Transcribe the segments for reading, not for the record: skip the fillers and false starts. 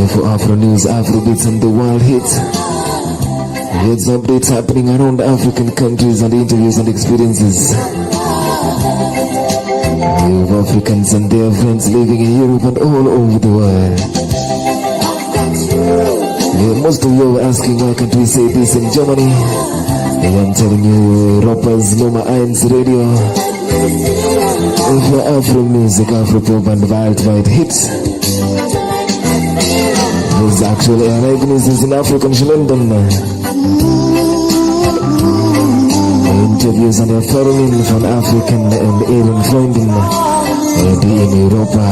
for Afronews, Afrobeats and the world hits. Here's updates happening around African countries and interviews and experiences. We have Africans and their friends living in Europe and all over the world. Most of you are asking why can't we say this in Germany? And I'm telling you, rappers Nummer 1 Radio. For Afro music, Afro pop and worldwide hits. There's actually ereignisses in African London. Interviews and Erfahrungen von Afrikan und ihren Freunden, die in Europa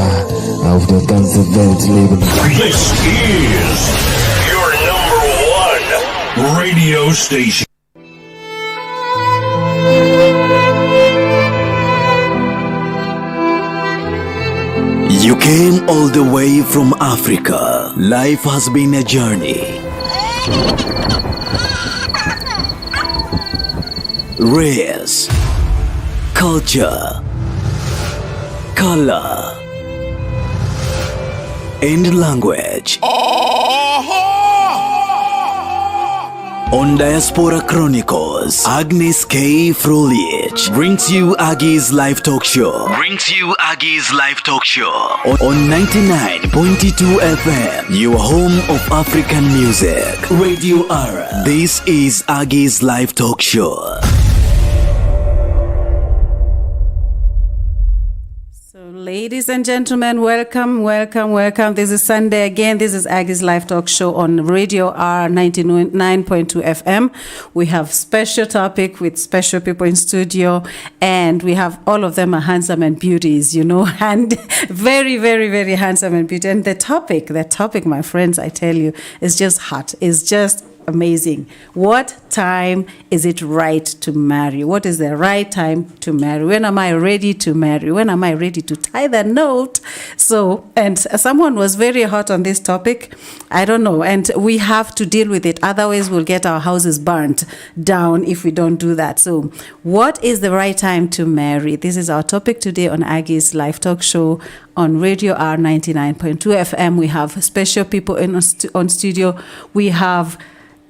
auf der ganzen Welt leben. This is your number 1 radio station. You came all the way from Africa. Life has been a journey. Race, culture, color, and language. On Diaspora Chronicles, Agnes K. Frolich brings you Aggie's live talk show. On 99.2 FM, your home of African music. Radio Ara. This is Aggie's live talk show. Ladies and gentlemen, welcome. This is Sunday again. This is Aggie's Live Talk Show on Radio R 99.2 FM. We have special topic with special people in studio, and we have all of them are handsome and beauties, and very, very, very handsome and beauty. And the topic, my friends, I tell you, is just hot. It's just amazing. What time is it right to marry? What is the right time to marry? When am I ready to marry? When am I ready to tie the knot? So, and someone was very hot on this topic. I don't know. And we have to deal with it. Otherwise, we'll get our houses burnt down if we don't do that. So, what is the right time to marry? This is our topic today on Aggie's Live Talk Show on Radio R 99.2 FM. We have special people on studio. We have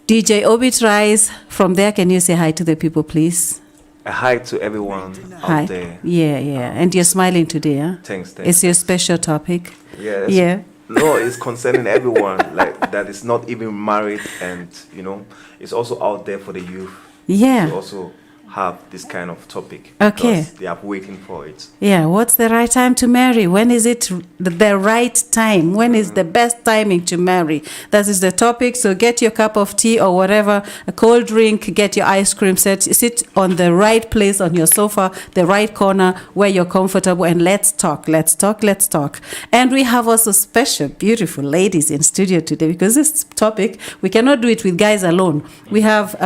DJ Obit Rise from there. Can you say hi to the people, please? A hi to everyone out there. Yeah. And you're smiling today, huh? Thanks. It's your special topic. Yeah. No, it's concerning everyone like that is not even married, and it's also out there for the youth. Yeah. To also have this kind of topic. Okay. Because they are waiting for it. Yeah. What's the right time to marry? When is it the right time? When is the best timing to marry? That is the topic. So get your cup of tea or whatever, a cold drink, get your ice cream set, sit on the right place on your sofa, the right corner where you're comfortable, and let's talk. And we have also special, beautiful ladies in studio today, because this topic, we cannot do it with guys alone. We have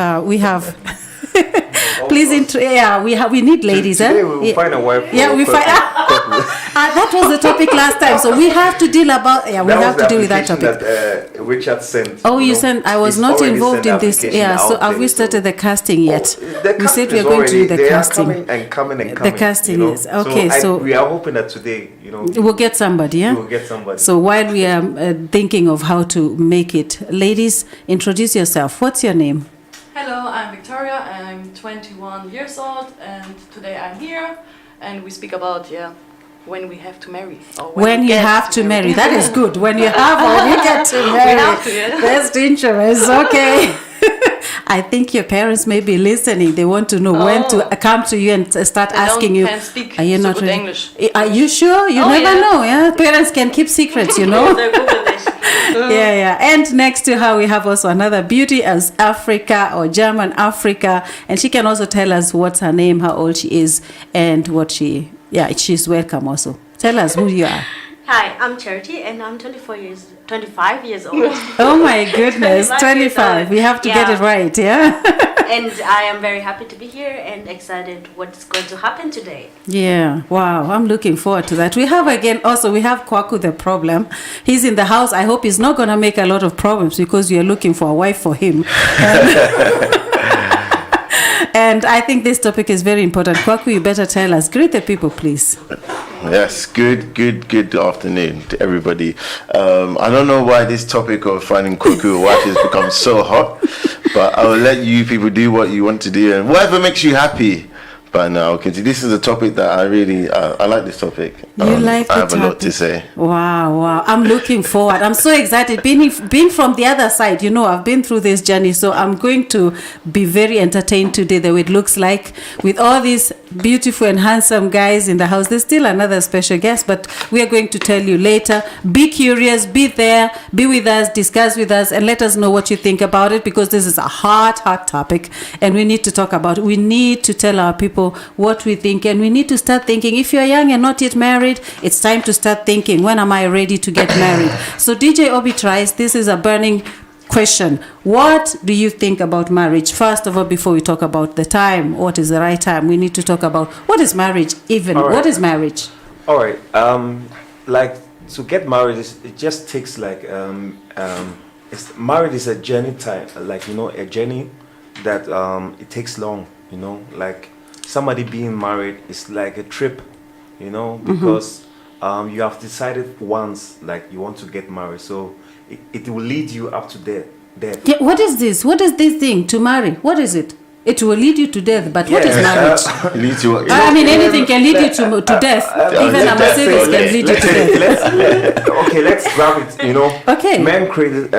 please, we need ladies. Today we will find a wife. Yeah, we find. That was the topic last time, so we have to deal about. Yeah, we have to deal with that topic. That Richard sent. Oh, you sent. I was not involved in this. Yeah, so have we started the casting yet? We said we are going to do the casting. Coming. The casting is okay. So we are hoping that today, we'll get somebody. Yeah, we'll get somebody. So while we are thinking of how to make it, ladies, introduce yourself. What's your name? Hello, I'm Victoria, and I'm 21 years old, and today I'm here, and we speak about, when we have to marry. Or when you have to marry. That is good. When you have or when you get to marry. We have to, yeah. Best interest, okay. I think your parents may be listening. They want to know when to come to you and start asking you. Can speak are you not good really? English. Are you sure? You never know. Yeah, parents can keep secrets. Yeah. And next to her, we have also another beauty as Africa or German Africa, and she can also tell us what's her name, how old she is, and what she. Yeah, she's welcome also. Tell us who you are. Hi, I'm Charity, and I'm 25 years old. Oh my goodness, 25. We have to get it right, yeah? And I am very happy to be here and excited what's going to happen today. Yeah, wow, I'm looking forward to that. We have Kwaku the problem. He's in the house. I hope he's not going to make a lot of problems because we are looking for a wife for him. And I think this topic is very important. Kwaku, you better tell us. Greet the people, please. Yes, good afternoon to everybody. I don't know why this topic of finding cuckoo wife has become so hot, but I will let you people do what you want to do and whatever makes you happy. But no, okay, this is a topic that I really, I like this topic. You like the I have topic? a lot to say. Wow. I'm looking forward. I'm so excited. Being from the other side, I've been through this journey, so I'm going to be very entertained today, the way it looks like, with all these beautiful and handsome guys in the house. There's still another special guest, but we are going to tell you later. Be curious, be there, be with us, discuss with us, and let us know what you think about it, because this is a hot topic, and we need to talk about it. We need to tell our people what we think, and we need to start thinking. If you're young and not yet married, it's time to start thinking, when am I ready to get married? So DJ Obi tries, this is a burning question. What do you think about marriage? First of all, before we talk about the time, what is the right time, we need to talk about what is marriage even. All right. What is marriage? All right. Like, to get married, it just takes like marriage is a journey time, like, a journey that it takes long, like somebody being married is like a trip, because you have decided once, like, you want to get married, so it will lead you up to death. Yeah, what is this? What is this thing to marry? What is it? It will lead you to death, but what is marriage? Lead to what? I mean, anything can lead you to death. Even a Mercedes can lead you to death. Okay, let's grab it. Okay. Men created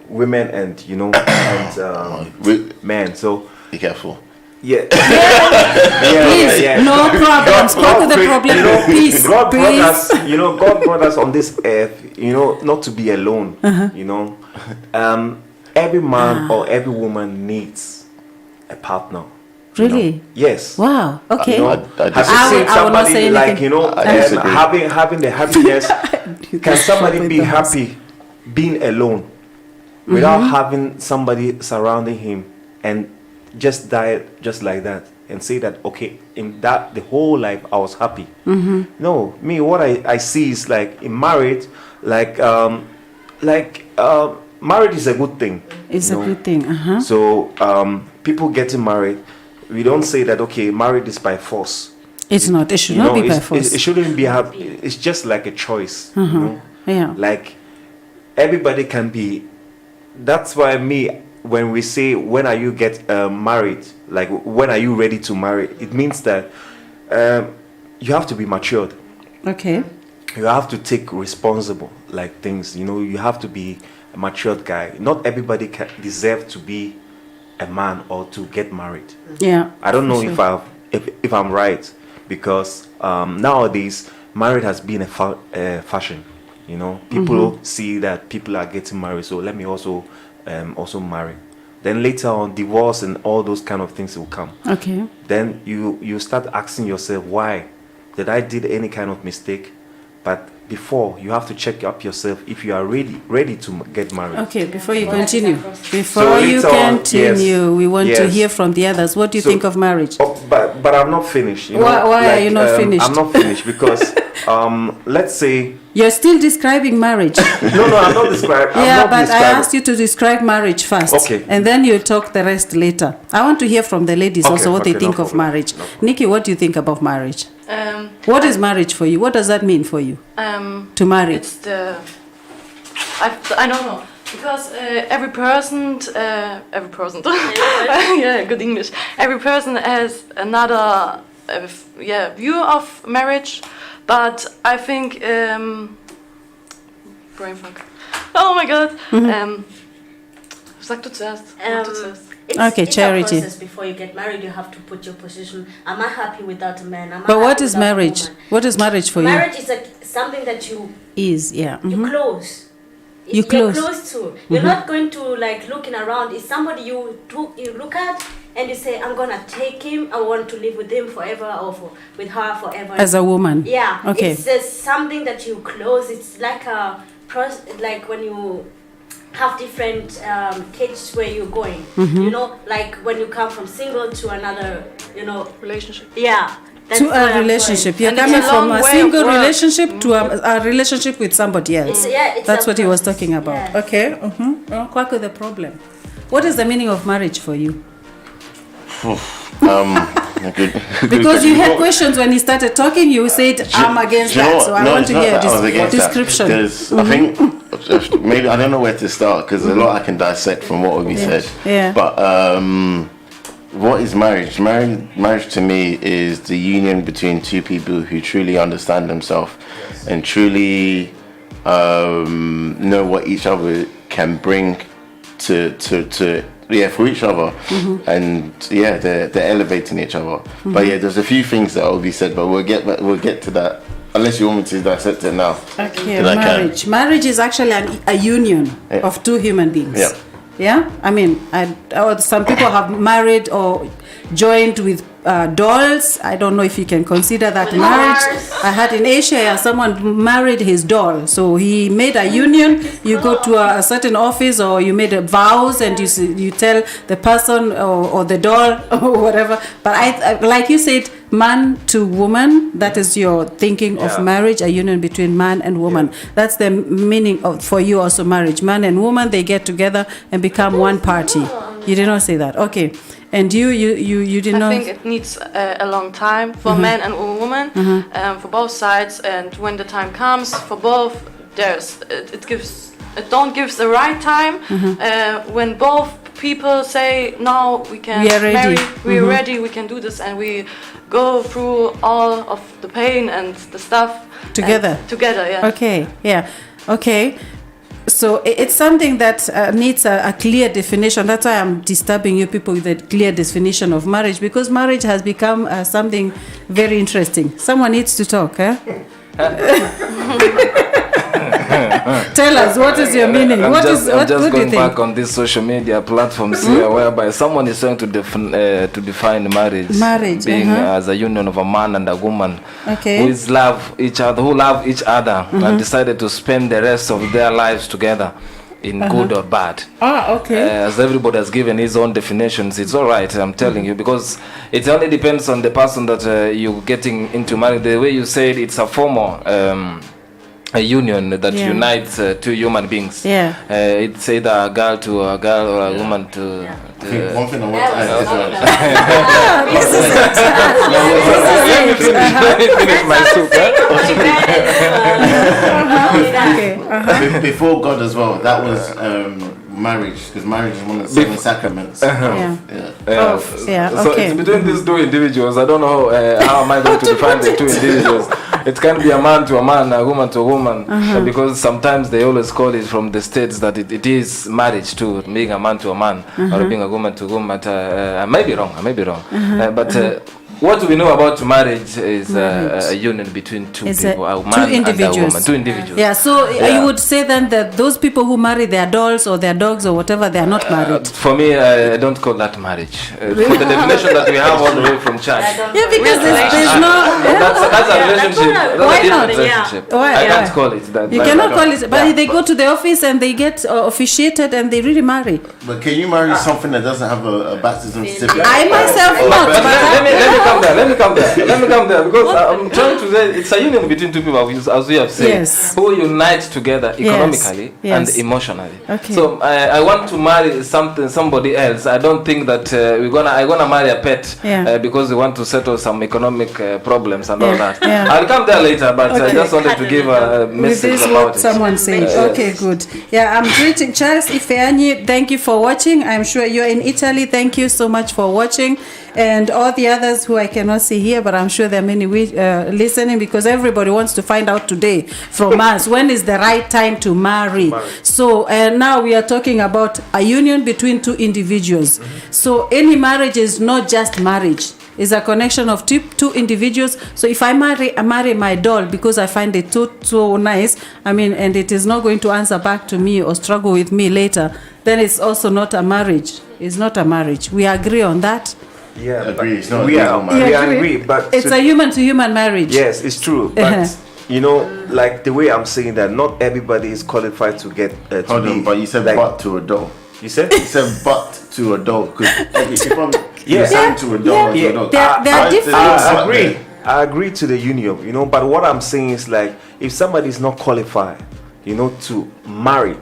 women and men. So be careful. yeah. Please, no problems. Talk with the problem. Peace. God brought us on this earth, not to be alone. Every man or every woman needs a partner. Really? Yes. Wow. Okay. I will not say anything. Having the happiness. Can somebody be happy being alone without having somebody surrounding him and just die just like that and say that, okay, in that the whole life I was happy? No, me, what I see is like in marriage, marriage is a good thing. It's a good thing. So people getting married, we don't say that, okay, marriage is by force. It's not. It should not be by force. It shouldn't be. It's just like a choice. Yeah. Like everybody can be. That's why when we say, when are you get married, like when are you ready to marry, it means that you have to be matured. Okay. You have to take responsible like things. You have to be a matured guy. Not everybody can deserve to be a man or to get married. Yeah. I don't know if I'm right, because nowadays marriage has been a fashion. People see that people are getting married, so let me also marry. Then later on, divorce and all those kind of things will come. Okay. Then you start asking yourself, why did I did any kind of mistake? But before, you have to check up yourself if you are ready to get married. Okay, before you continue, we want to hear from the others. What do you think of marriage? But I'm not finished. Why are you not finished? I'm not finished because let's say you're still describing marriage. No, I'm not describing. I asked you to describe marriage first. Okay. And then you talk the rest later. I want to hear from the ladies also what they think of marriage. Nikki, what do you think about marriage? What is marriage for you? What does that mean for you? To marry? It's I don't know, because every person, yeah, good English. Every person has another view of marriage, but I think brain fog. Oh my God. Sag du zuerst. It's Charity. a process. Before you get married, you have to put your position. Am I happy without a man? But what is marriage? What is marriage for you? Marriage is something that you you close. You're close to. You're not going to like looking around. It's somebody you look at and you say, I'm gonna take him. I want to live with him forever or with her forever. As a woman. Yeah. Okay. It's something that you close. It's like a like when you have different stages where you're going. Like when you come from single to another, relationship. Yeah. To a relationship. You're coming from a single relationship to a relationship with somebody else. That's what he was talking about. Yeah. Okay. Quack with the problem. What is the meaning of marriage for you? Because you had questions when he started talking, you said, I'm against that, so I want to hear a description. I think, maybe, I don't know where to start, because a lot I can dissect from what we said. Yeah. But what is marriage? Marriage to me is the union between two people who truly understand themselves and truly know what each other can bring to for each other, and they're elevating each other. But there's a few things that will be said, but we'll get to that. Unless you want me to dissect it now. Okay, marriage is actually a union of two human beings. Yeah, I mean, some people have married or joined with dolls. I don't know if you can consider that marriage. I had in Asia, someone married his doll. So he made a union. You go to a certain office, or you made vows, and you tell the person or the doll or whatever. But I like you said, man to woman. That is your thinking of marriage, a union between man and woman. That's the meaning of, for you also, marriage. Man and woman, they get together and become one party. You did not say that. Okay. And you did not. I think it needs a long time for man and woman, for both sides. And when the time comes for both, it don't gives the right time when both people say, no, we can marry, we're ready, we can do this, and we go through all of the pain and the stuff together. Okay. So it's something that needs a clear definition. That's why I'm disturbing you people with a clear definition of marriage, because marriage has become something very interesting. Someone needs to talk, Tell us, what is your meaning? I'm just going back on these social media platforms here, whereby someone is trying to define marriage being as a union of a man and a woman who love each other, and decided to spend the rest of their lives together in good or bad. As everybody has given his own definitions, it's all right, I'm telling you, because it only depends on the person that you're getting into marriage. The way you said, it's a formal a union that unites two human beings. It's either a girl to a girl or a woman to one thing I want to add is let me finish my soup. Before God as well, that was marriage, because marriage is one of the seven sacraments. So it's between these two individuals. I don't know how am I going to define the two individuals. It can be a man to a man, a woman to a woman, because sometimes they always call it from the States that it is marriage too, being a man to a man or being a woman to a woman. I may be wrong, but what we know about marriage is a union between two people, a man and a woman, two individuals. You would say then that those people who marry their dolls or their dogs or whatever, they are not married. For me, I don't call that marriage. For the definition that we have all the way from church. Because there's no. That's a relationship. Why not? Relationship. I can't call it that. You cannot call it, but they go to the office and they get officiated and they really marry. But can you marry something that doesn't have a baptism certificate? I myself not. Let me come there, because I'm trying to say it's a union between two people, as we have said, who unite together economically and emotionally. So I want to marry somebody else. I don't think that I'm gonna marry a pet because we want to settle some economic problems and all that. I'll come there later, but I just wanted to give a message about it. Someone said. Okay, good. I'm greeting Charles Ifeanyi. Thank you for watching. I'm sure you're in Italy. Thank you so much for watching. And all the others who I cannot see here, but I'm sure there are many listening, because everybody wants to find out today from us when is the right time to marry. So now we are talking about a union between two individuals. So any marriage is not just marriage. It's a connection of two individuals. So if I marry my doll because I find it too nice, and it is not going to answer back to me or struggle with me later, then it's also not a marriage. It's not a marriage. We agree on that. Agree. It's not we agree, but it's a human to human marriage. Yes, it's true. But like the way I'm saying that, not everybody is qualified to get. Hold on, but you said but to a doll. You said but to a doll, because if I'm to a doll, to a dog. They are different. I agree to the union, but what I'm saying is, like, if somebody is not qualified, to marry,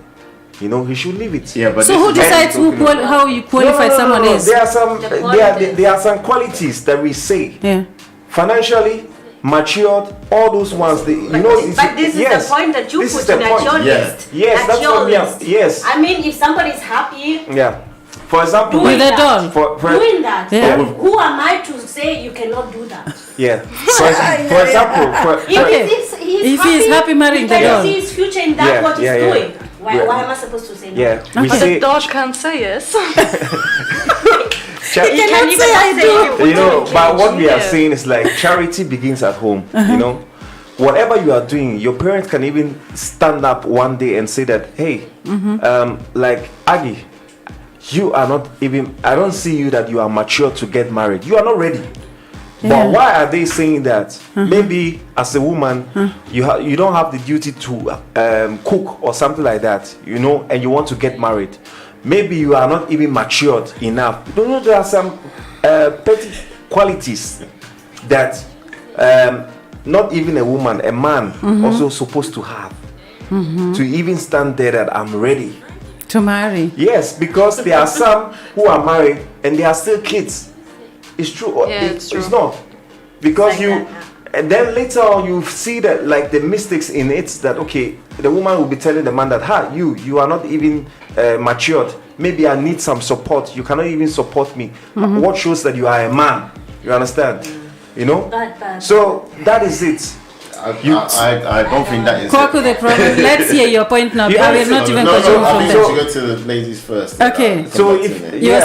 you know, he should leave it. Yeah, but so who decides how you qualify someone else? There are some qualities that we say. Yeah. Financially matured, all those ones. But this is the point that you put in at your list. Yes, at that's your what list. Yes. I mean, if somebody's happy. Yeah. For example, with a doll. Doing that. Yeah. Who am I to say you cannot do that? Yeah. For example, if he's happy marrying the doll, see his future in that what he's doing. Why am I supposed to say no? Yeah. The dog can't say yes. He cannot say I do. You know, but what we are saying is like charity begins at home. You know, whatever you are doing, your parents can even stand up one day and say that, hey, like Aggie, you are not even, I don't see you that you are mature to get married. You are not ready. Yeah. But why are they saying that? Maybe as a woman, you don't have the duty to cook or something like that, you know, and you want to get married. Maybe you are not even matured enough. You know, there are some petty qualities that not even a woman, a man also supposed to have to even stand there that I'm ready to marry. Yes, because there are some who are married and they are still kids. It's true. Yeah, it's true. It's not. Because and then later on you see that like the mistakes in it, that okay, the woman will be telling the man that you are not even matured. Maybe I need some support. You cannot even support me. What shows that you are a man? You understand? You know? So that is it. I don't think that is Kwaku, the problem. Let's hear your point now. I will not even continue from there. there. You go to the ladies first. Okay. So if your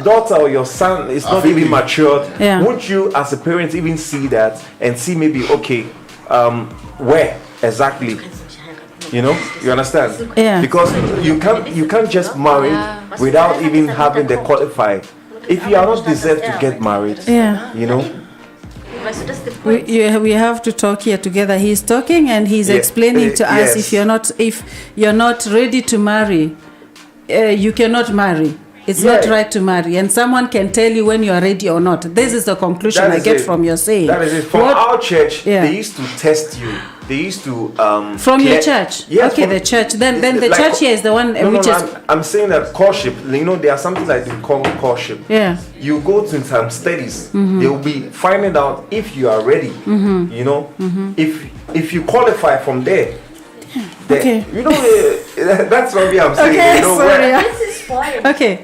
daughter or your son is not even matured, would you as a parent even see that and see maybe where exactly? You know, you understand? Yeah. Because you can't just marry without even having the qualified. If you are not deserved to get married, you know. We have to talk here together. He's talking and he's explaining to us if you're not ready to marry, you cannot marry. It's not right to marry, and someone can tell you when you are ready or not. This is the conclusion I get from your saying. That is it. From our church, they used to test you. They used to from your church. Yes, okay, the church. Then the like, church here is the one which is. I'm saying that courtship. You know, there are something like they call courtship. Yeah. You go to some studies. They will be finding out if you are ready. You know, if you qualify from there. Okay. You know, that's what I'm saying. Okay, you know, this is fine. Okay.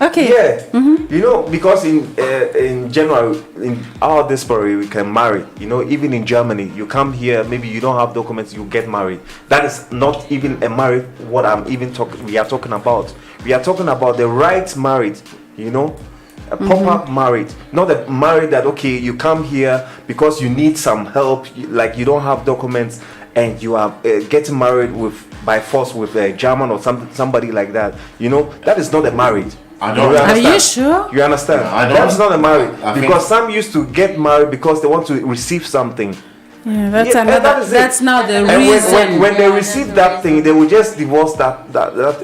Okay. Yeah. You know, because in general, in our diaspora, we can marry. You know, even in Germany, you come here, maybe you don't have documents, you get married. That is not even a marriage. What we are talking about. We are talking about the right marriage. You know, a proper marriage, not a marriage that you come here because you need some help, like you don't have documents. And you are getting married by force with a German or somebody like that. You know, that is not a marriage. I don't. Are you sure? You understand? That's not a marriage. Because some used to get married because they want to receive something. Yeah, that's now the reason. When they receive that thing, they will just divorce that.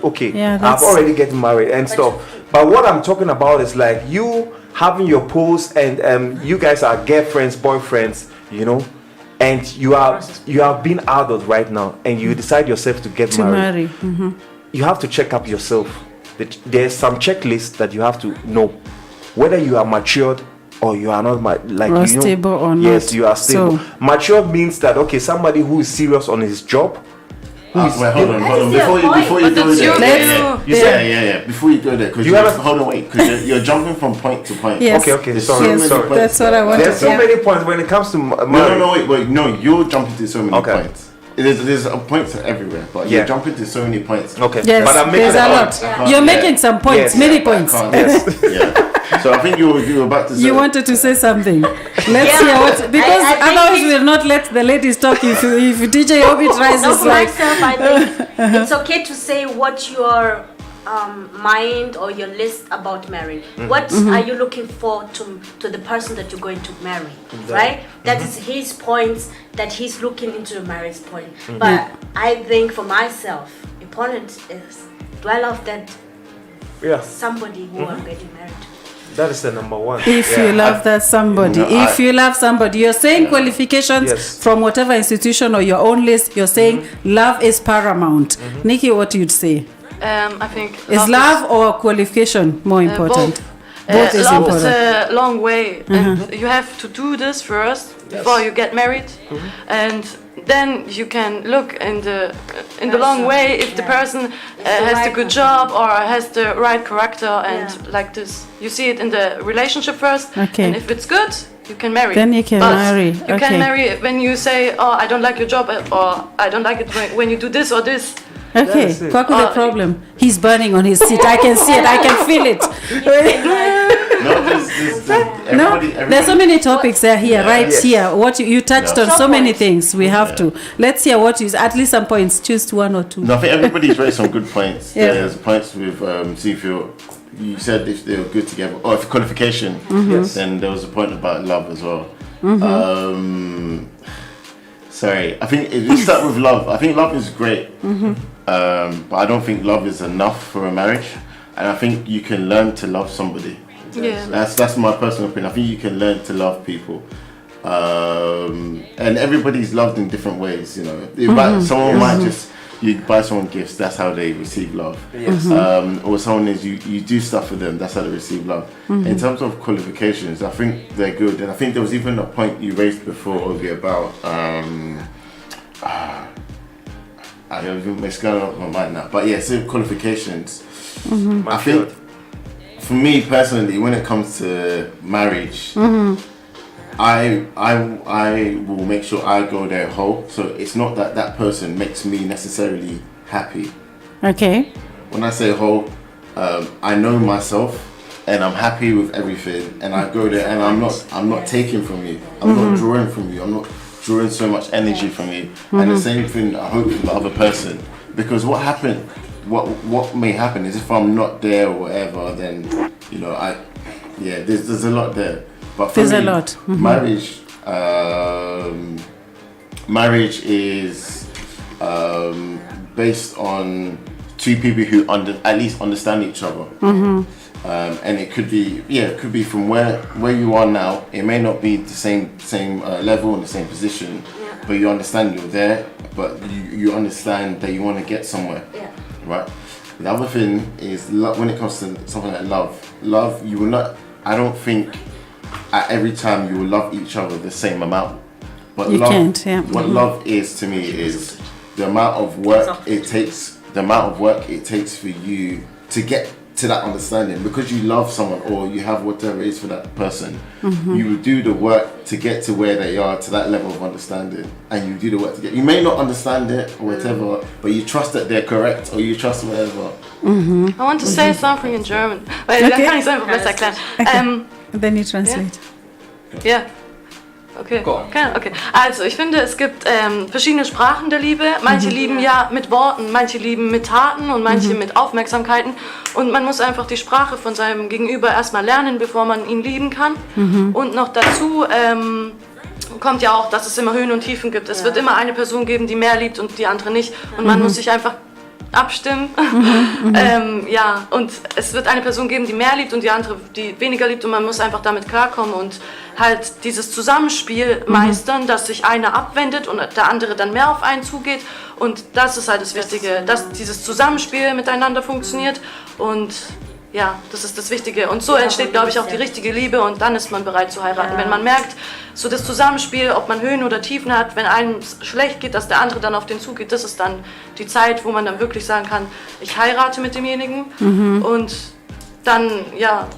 Okay, I've already getting married and stuff. But what I'm talking about is like you having your post and you guys are girlfriends, boyfriends. You know. And you are being adult right now, and you decide yourself to get married. You have to check up yourself. There's some checklist that you have to know whether you are matured or you are not. Like stable or not. Yes, you are stable. So, matured means that somebody who is serious on his job. Hold on. Before you go there, before you go there, because hold on, wait, because you're jumping from point to point. Yes. Okay. Sorry. That's what I wanted. There's so many points when it comes to wait. No, you're jumping to so many points. There's a points everywhere, but you're jumping to so many points. Okay. Yes, but I'm making there's a lot. You're making some points, many points. So I think you were about to say. You wanted to say something. Let's hear what, because otherwise we'll not let the ladies talk. If DJ Obi tries to myself, I think it's okay to say what your mind or your list about marrying. What are you looking for to the person that you're going to marry? Right? That is his points that he's looking into the marriage point. But I think for myself, important is, do I love that somebody who I'm getting married to? That is the number one. If you love that somebody, you love somebody, you're saying qualifications from whatever institution or your own list, you're saying love is paramount. Nikki, what you'd say? I think is love or qualification more important? Both is love important. Is a long way, and you have to do this first before you get married, and then you can look in the long way if the person has the good job or has the right character, and like this. You see it in the relationship first, and if it's good, you can marry. Then you can marry. You can marry when you say, "Oh, I don't like your job," or "I don't like it when you do this or this." Okay, Kwaku, the problem. He's burning on his seat. I can see it. I can feel it. Everybody. There's so many topics here. Here. What you touched on so many things. We have to. Let's hear what you. At least some points. Choose one or two. No, I think everybody's raised some good points. There's points with see if you said if they were good together, or if qualification. Then there was a point about love as well. Sorry, I think if you start with love, I think love is great, but I don't think love is enough for a marriage, and I think you can learn to love somebody. That's my personal opinion. I think you can learn to love people, and everybody's loved in different ways. You know, someone might just you buy someone gifts. That's how they receive love. Or someone is you do stuff for them. That's how they receive love. In terms of qualifications, I think they're good, and I think there was even a point you raised before, Ovi, about it's going on my mind now. But so qualifications. I think for me personally, when it comes to marriage, I will make sure I go there whole. So it's not that person makes me necessarily happy. Okay. When I say whole, I know myself and I'm happy with everything, and I go there and I'm not taking from you. I'm not drawing from you. I'm not drawing so much energy from you. And the same thing I hope for the other person. Because what may happen is if I'm not there or whatever, then there's a lot there. But for me, marriage is based on two people who at least understand each other. And it could be from where you are now. It may not be the same level and the same position, but you understand you're there. But you understand that you want to get somewhere, right? The other thing is when it comes to something like love, you will not. I don't think at every time you will love each other the same amount. But what love is to me is the amount of work it takes. The amount of work it takes for you to get to that understanding, because you love someone or you have whatever it is for that person. You will do the work to get to where they are, to that level of understanding, and you do the work to get. You may not understand it or whatever, but you trust that they're correct, or you trust whatever. I want to say something in German. Weil dann kann ich es einfach besser erklären. Then you translate. Okay. Also ich finde, es gibt verschiedene Sprachen der Liebe. Manche lieben ja mit Worten, manche lieben mit Taten und manche mit Aufmerksamkeiten. Und man muss einfach die Sprache von seinem Gegenüber erstmal lernen, bevor man ihn lieben kann. Und noch dazu kommt ja auch, dass es immer Höhen und Tiefen gibt. Es wird immer eine Person geben, die mehr liebt und die andere nicht. Und man muss sich einfach abstimmen. Und es wird eine Person geben, die mehr liebt und die andere, die weniger liebt, und man muss einfach damit klarkommen und halt dieses Zusammenspiel meistern, dass sich einer abwendet und der andere dann mehr auf einen zugeht, und das ist halt das Wichtige, dass dieses Zusammenspiel miteinander funktioniert, und das ist das Wichtige, und so entsteht, glaube ich, auch die richtige Liebe, und dann ist man bereit zu heiraten. Wenn man merkt, so das Zusammenspiel, ob man Höhen oder Tiefen hat, wenn einem schlecht geht, dass der andere dann auf den zugeht, das ist dann die Zeit, wo man dann wirklich sagen kann, ich heirate mit demjenigen, und dann,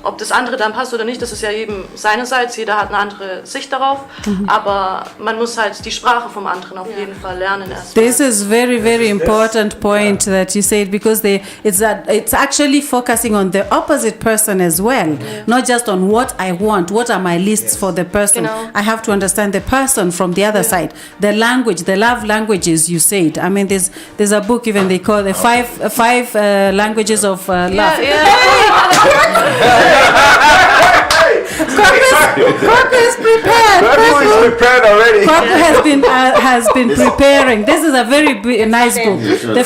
ob das andere dann passt oder nicht, das ist ja jedem seinerseits, jeder hat eine andere Sicht darauf, aber man muss halt die Sprache vom anderen auf jeden Fall lernen erstmal. This is very, very important point that you said, because it's actually focusing on the opposite person as well, not just on what I want, what are my lists for the person. I have to understand the person from the other side. The language, the love languages you said. I mean, there's a book even they call the five languages of love. Kwaku is prepared. Kwaku is prepared already. Kwaku has been preparing. This is a very nice book. The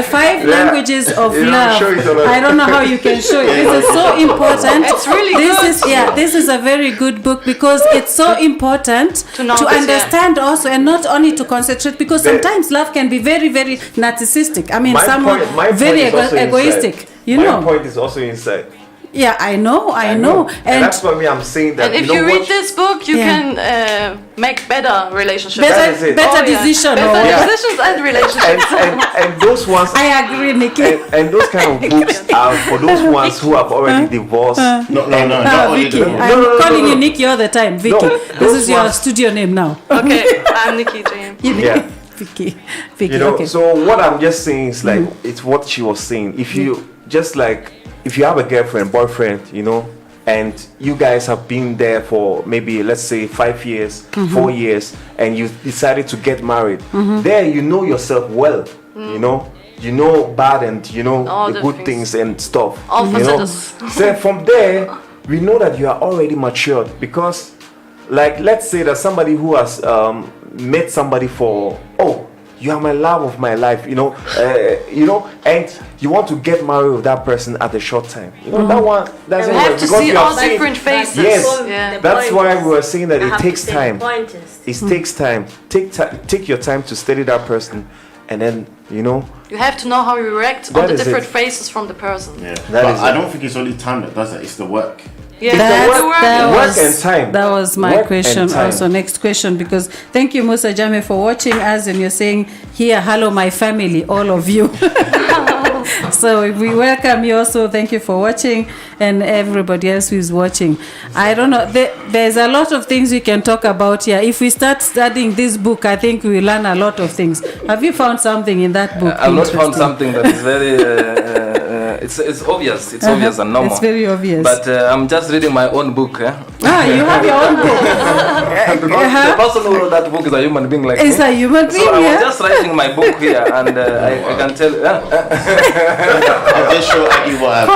five languages of love. I don't know how you can show it. This is so important. It's really good. This is a very good book because it's so important to understand also, and not only to concentrate, because sometimes love can be very, very narcissistic. I mean, very egoistic. My point is also inside. Yeah, I know. And that's for me, I'm saying that. And if you read this book, you can make better relationships. Better decisions. Better decisions and relationships. And those ones. I agree, Nikki. And those kind of books are for those ones who have already divorced. No, Vicky. I'm calling you Nikki all the time. Vicky. This is your studio name now. Okay, I'm Nikki Jane. Yeah. Vicky. Okay. So what I'm just saying is like it's what she was saying. If you if you have a girlfriend, boyfriend, and you guys have been there for maybe, let's say, 5 years, 4 years, and you decided to get married, there you know yourself well, you know bad and all the good things and stuff. All facets. So from there, we know that you are already matured, because, like, let's say that somebody who has met somebody for, you are my love of my life, and you want to get married with that person at a short time. That one doesn't work. You have to see all different faces. Yes, that's why we were saying that it takes time. It takes time. Take your time to study that person, and then you have to know how you react on the different faces from the person. Yeah, but I don't think it's only time that does that. It's the work. Yeah, work and time. That was my question also. Next question, because thank you, Musa Jame, for watching us, and you're saying here, hello, my family, all of you. So we welcome you also. Thank you for watching, and everybody else who is watching. I don't know. There's a lot of things we can talk about here. If we start studying this book, I think we learn a lot of things. Have you found something in that book? I've not found something that is very. It's obvious. It's obvious and normal. It's very obvious. But I'm just reading my own book. You have your own book. Because the person who wrote that book is a human being like me. It's a human being. So I was just writing my book here, and I can tell. I'm just sure Aggie will have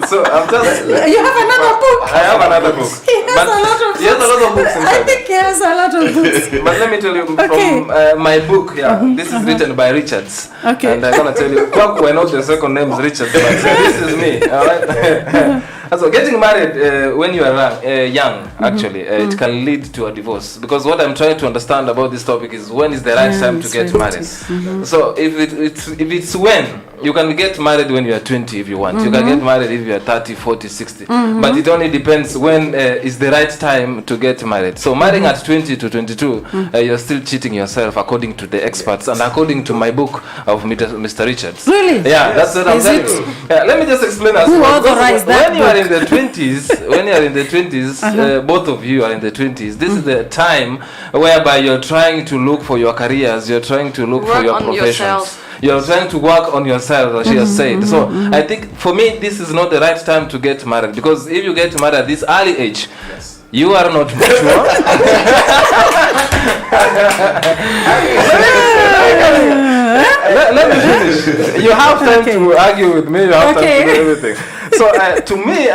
So I'm just. You have another book. I have another book. He has a lot of books. He has a lot of books inside. I think he has a lot of books. But let me tell you from my book. This is written by Richards. Okay. And I'm gonna tell you, Kwaku, I know the second name is Richards, but this is me. All right. So getting married when you are young, actually, it can lead to a divorce. Because what I'm trying to understand about this topic is when is the right time to get married. So if it's when, you can get married when you are 20 if you want. You can get married if you are 30, 40, 60. But it only depends when is the right time to get married. So marrying at 20 to 22, you're still cheating yourself according to the experts and according to my book of Mr. Richards. Really? Yeah, that's what I'm telling you. Let me just explain as Who authorized that when you are in the 20s, both of you are in the 20s, this is the time whereby you're trying to look for your careers, you're trying to look for your professions. You're trying to work on yourself, as she has said. So I think for me, this is not the right time to get married, because if you get married at this early age, you are not mature. Let me finish. You have time to argue with me. You have time to do everything. So to me,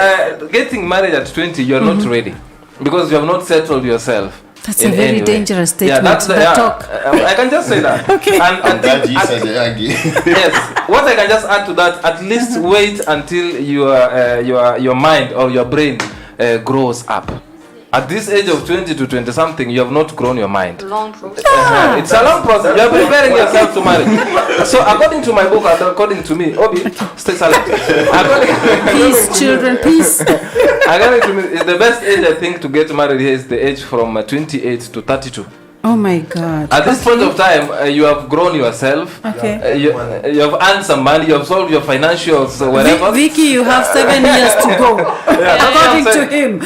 getting married at 20, you are not ready, because you have not settled yourself. That's a very dangerous statement. Yeah, that's talk. I can just say that. Okay. And yes. What I can just add to that, at least wait until your mind or your brain grows up. At this age of 20 to 20 something, you have not grown your mind. Long process. It's a long process. You are preparing yourself to marry. So according to my book, according to me, Obi, stay silent. Peace, children, peace. According to me, it's the best age I think to get married here is the age from 28 to 32. Oh my God. At this point of time, you have grown yourself. Okay. You have earned some money. You have solved your financials, whatever. Vicky, you have 7 years to go. According to him.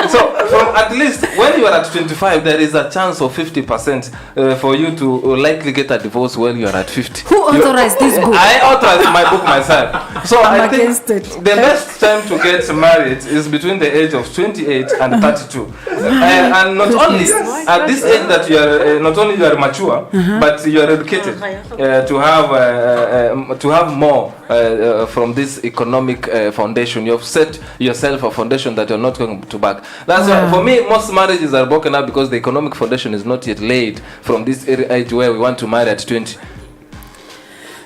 So, from at least when you are at 25, there is a chance of 50% for you to likely get a divorce when you are at 50. Who authorized this book? I authorized my book myself. So I think the best time to get married is between the age of 28 and 32. And not only at this age that you are, not only you are mature, but you are educated to have more from this economic foundation. You've set yourself a foundation that you're not going to back. That's why, for me, most marriages are broken up because the economic foundation is not yet laid from this age where we want to marry at 20.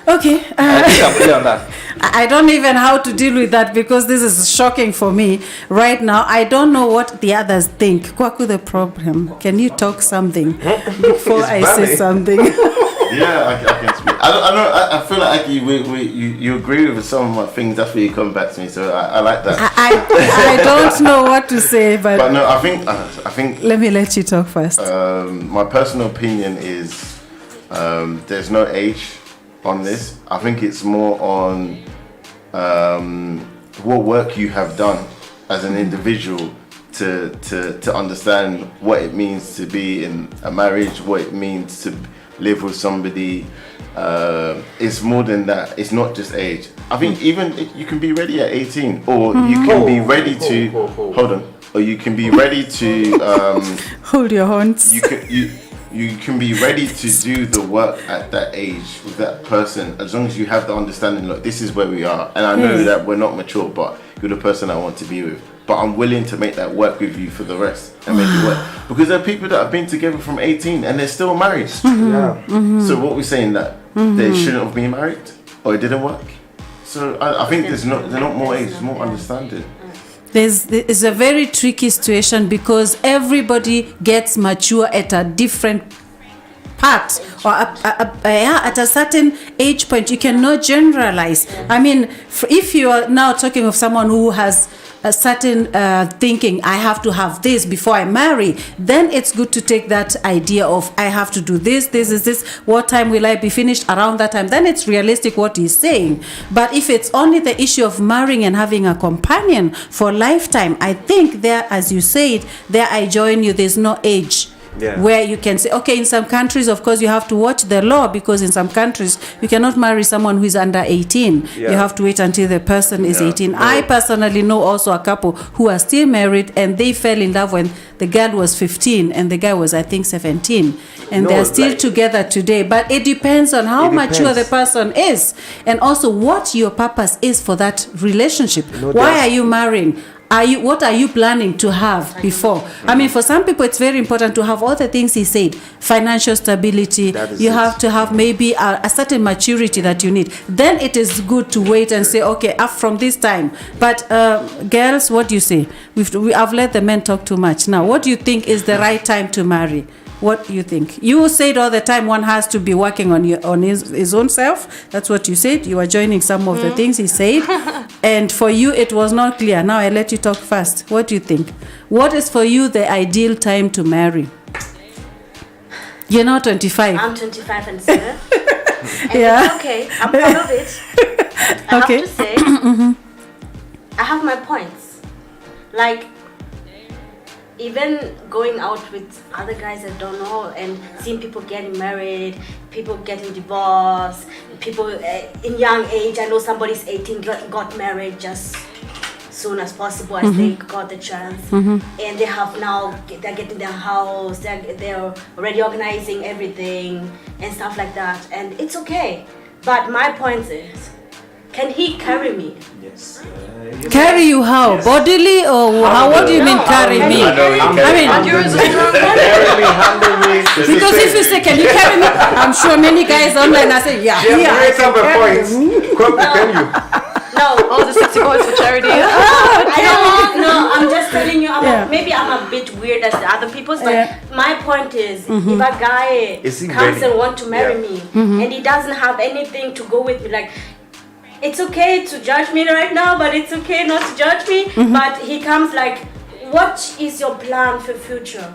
Okay. I think I'm clear on that. I don't even know how to deal with that because this is shocking for me right now. I don't know what the others think. Kwaku, the problem. Can you talk something before I say something? Yeah, I can speak. I feel like you agree with some of my things. That's why you come back to me. So I like that. I don't know what to say, but no, I think. Let me let you talk first. My personal opinion is there's no age on this. I think it's more on what work you have done as an individual to understand what it means to be in a marriage, what it means to live with somebody. It's more than that. It's not just age. I think even you can be ready at 18, or you can be ready to hold on, or you can be ready to hold your horns. You can be ready to do the work at that age with that person, as long as you have the understanding, look, this is where we are, and I know that we're not mature, but you're the person I want to be with, but I'm willing to make that work with you for the rest and make it work. Because there are people that have been together from 18 and they're still married. So what we're saying, that they shouldn't have been married, or it didn't work. So I think they're not more age, it's more understanding. It's a very tricky situation because everybody gets mature at a different part, or at a certain age point. You cannot generalize. I mean, if you are now talking of someone who has a certain thinking, I have to have this before I marry, then it's good to take that idea of I have to do this, what time will I be finished around that time, then it's realistic what he's saying. But if it's only the issue of marrying and having a companion for lifetime, I think there, as you said, there I join you, there's no age. Where you can say, okay, in some countries, of course, you have to watch the law, because in some countries, you cannot marry someone who is under 18. You have to wait until the person is 18. I personally know also a couple who are still married, and they fell in love when the girl was 15 and the guy was, I think, 17. And they're still together today. But it depends on how mature the person is, and also what your purpose is for that relationship. Why are you marrying? What are you planning to have before? I mean, for some people, it's very important to have all the things he said. Financial stability. You have to have maybe a certain maturity that you need. Then it is good to wait and say, okay, up from this time. But girls, what do you say? I've let the men talk too much. Now, what do you think is the right time to marry? What do you think? You said all the time one has to be working on his own self. That's what you said. You are joining some of the things he said. And for you, it was not clear. Now I let you talk first. What do you think? What is for you the ideal time to marry? You're now 25. I'm 25 and single. And it's okay. I'm proud of it. I have to say, I have my points. Like, even going out with other guys I don't know, and seeing people getting married, people getting divorced, people in young age. I know somebody's 18, got married just soon as possible as they got the chance, and they have now, they're getting their house, they're already organizing everything and stuff like that, and it's okay. But my point is, can he carry me? Yes. Carry you how? Yes. Bodily or how? What do you mean carry me? Because if you say, can you carry me? I'm sure many guys online are saying, yeah. I have a point. Can you? No, all the 60 boys for charity. I'm just telling you, maybe I'm a bit weird as the other people's, but my point is, if a guy comes and wants to marry me, and he doesn't have anything to go with me, like, it's okay to judge me right now, but it's okay not to judge me. But he comes like, what is your plan for future?